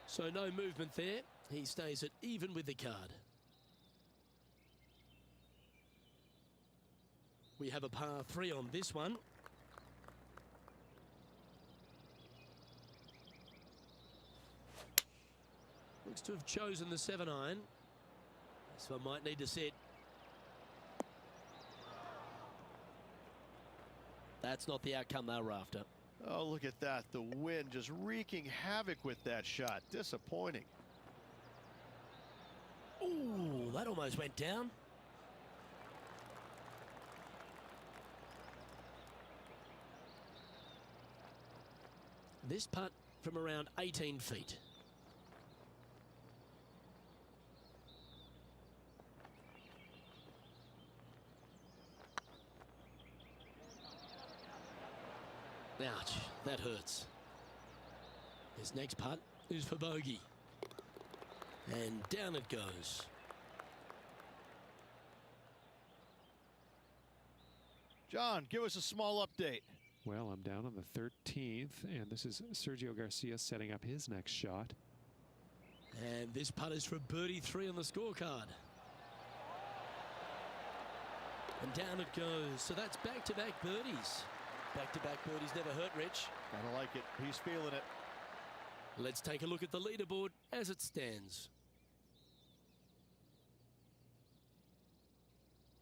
So no movement there. He stays at even with the card. We have a par 3 on this one. Looks to have chosen the 7-iron. This one might need to sit. That's not the outcome they were after. Oh, look at that. The wind just wreaking havoc with that shot. Disappointing. Ooh, that almost went down. This putt from around 18 feet. Ouch, that hurts. His next putt is for bogey. And down it goes. John, give us a small update. Well, I'm down on the 13th, and this is Sergio Garcia setting up his next shot. And this putt is for birdie 3 on the scorecard. And down it goes. So that's back-to-back birdies. Back-to-back birdies never hurt, Rich. I like it. He's feeling it. Let's take a look at the leaderboard as it stands.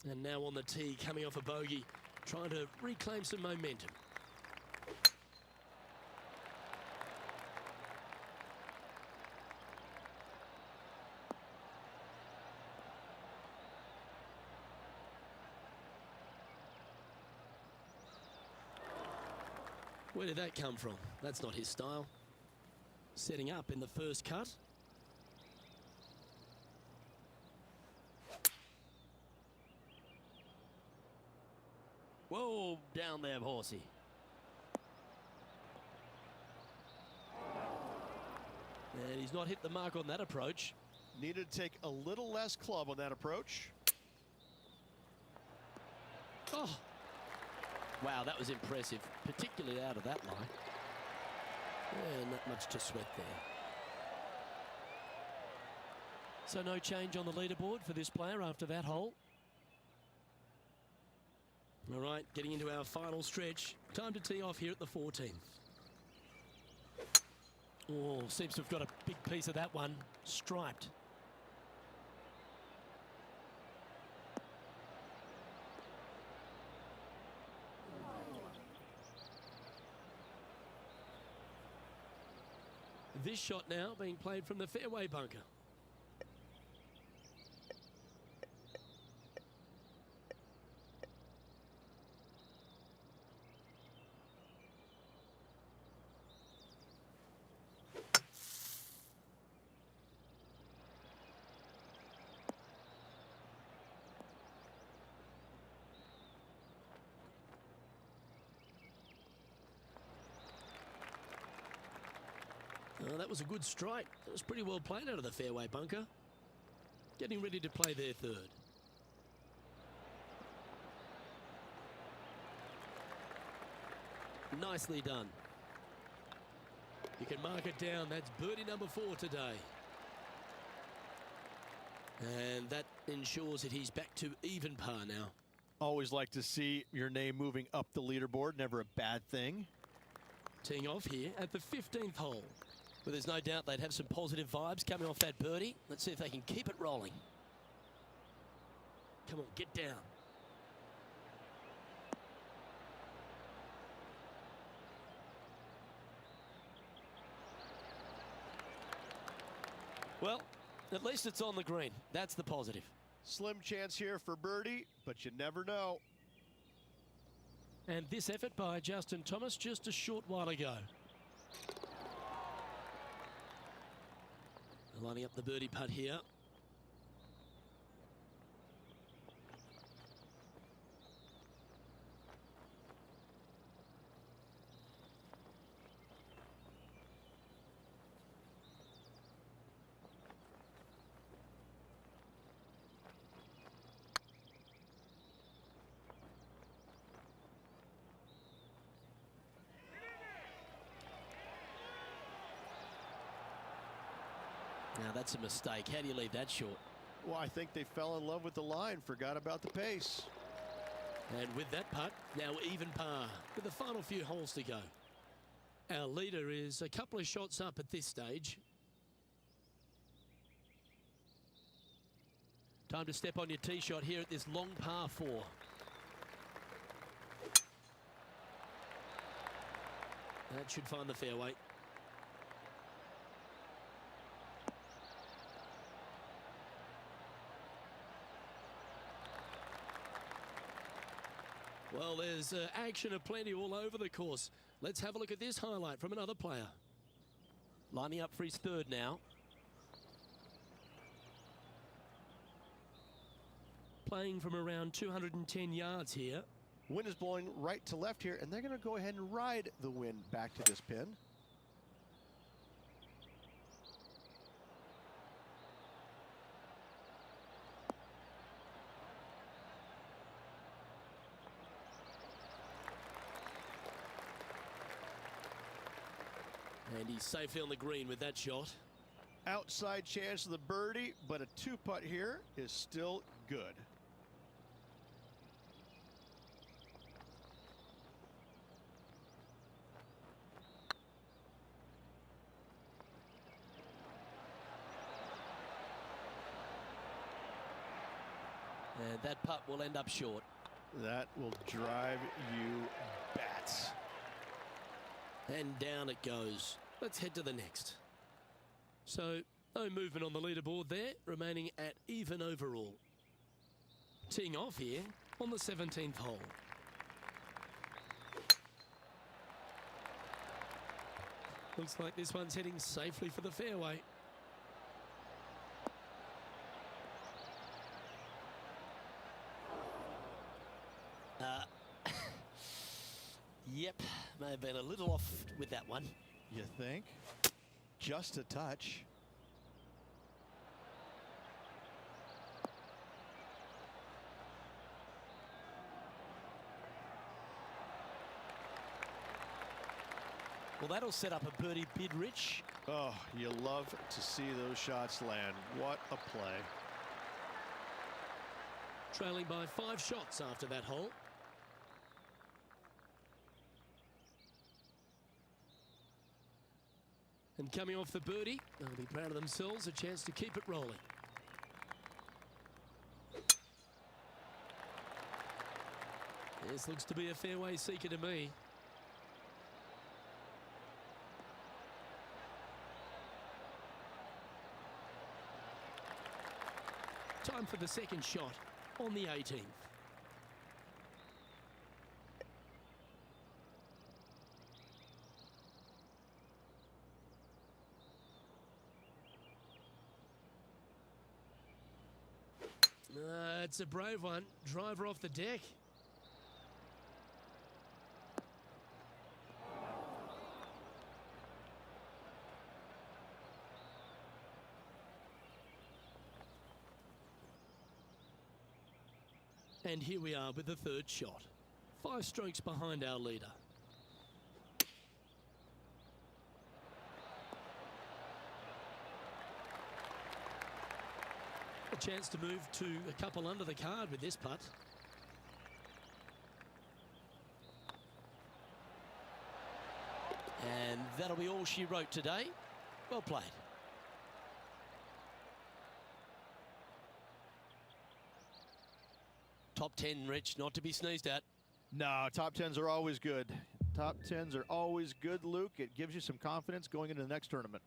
And now on the tee, coming off a bogey, trying to reclaim some momentum. Where did that come from? That's not his style. Setting up in the first cut. Whoa, down there, horsey. And he's not hit the mark on that approach. Needed to take a little less club on that approach. Oh, wow, that was impressive, particularly out of that line. And not much to sweat there. So no change on the leaderboard for this player after that hole. All right, getting into our final stretch. Time to tee off here at the 14th. Oh, seems to have got a big piece of that one. Striped. This shot now being played from the fairway bunker. Oh, that was a good strike. That was pretty well played out of the fairway bunker. Getting ready to play their third. Nicely done. You can mark it down. That's birdie number 4 today. And that ensures that he's back to even par now. Always like to see your name moving up the leaderboard. Never a bad thing. Teeing off here at the 15th hole. But there's no doubt they'd have some positive vibes coming off that birdie. Let's see if they can keep it rolling. Come on, get down. Well, at least it's on the green. That's the positive. Slim chance here for birdie, but you never know. And this effort by Justin Thomas just a short while ago. Lining up the birdie putt here. Now that's a mistake. How do you leave that short? Well, I think they fell in love with the line, forgot about the pace. And with that putt, now even par with the final few holes to go. Our leader is a couple of shots up at this stage. Time to step on your tee shot here at this long par 4. That should find the fairway. Well, there's action aplenty all over the course. Let's have a look at this highlight from another player. Lining up for his third now. Playing from around 210 yards here. Wind is blowing right to left here, and they're going to go ahead and ride the wind back to this pin. And he's safely on the green with that shot. Outside chance of the birdie, but a 2-putt here is still good. And that putt will end up short. That will drive you bats. And down it goes. Let's head to the next. So, no movement on the leaderboard there, remaining at even overall. Teeing off here on the 17th hole. Looks like this one's heading safely for the fairway. Yep, may have been a little off with that one. You think? Just a touch. Well, that'll set up a birdie bid, Rich. Oh, you love to see those shots land. What a play. Trailing by 5 shots after that hole. And coming off the birdie, they'll be proud of themselves, a chance to keep it rolling. This looks to be a fairway seeker to me. Time for the second shot on the 18th. It's a brave one. Driver off the deck. And here we are with the third shot. 5 strokes behind our leader. A chance to move to a couple under the card with this putt. And that'll be all she wrote today. Well played. Top 10, Rich, not to be sneezed at. No, top 10s are always good. Top 10s are always good, Luke. It gives you some confidence going into the next tournament.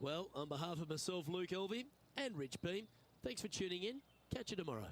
Well, on behalf of myself, Luke Elvey, and Rich Beam, thanks for tuning in. Catch you tomorrow.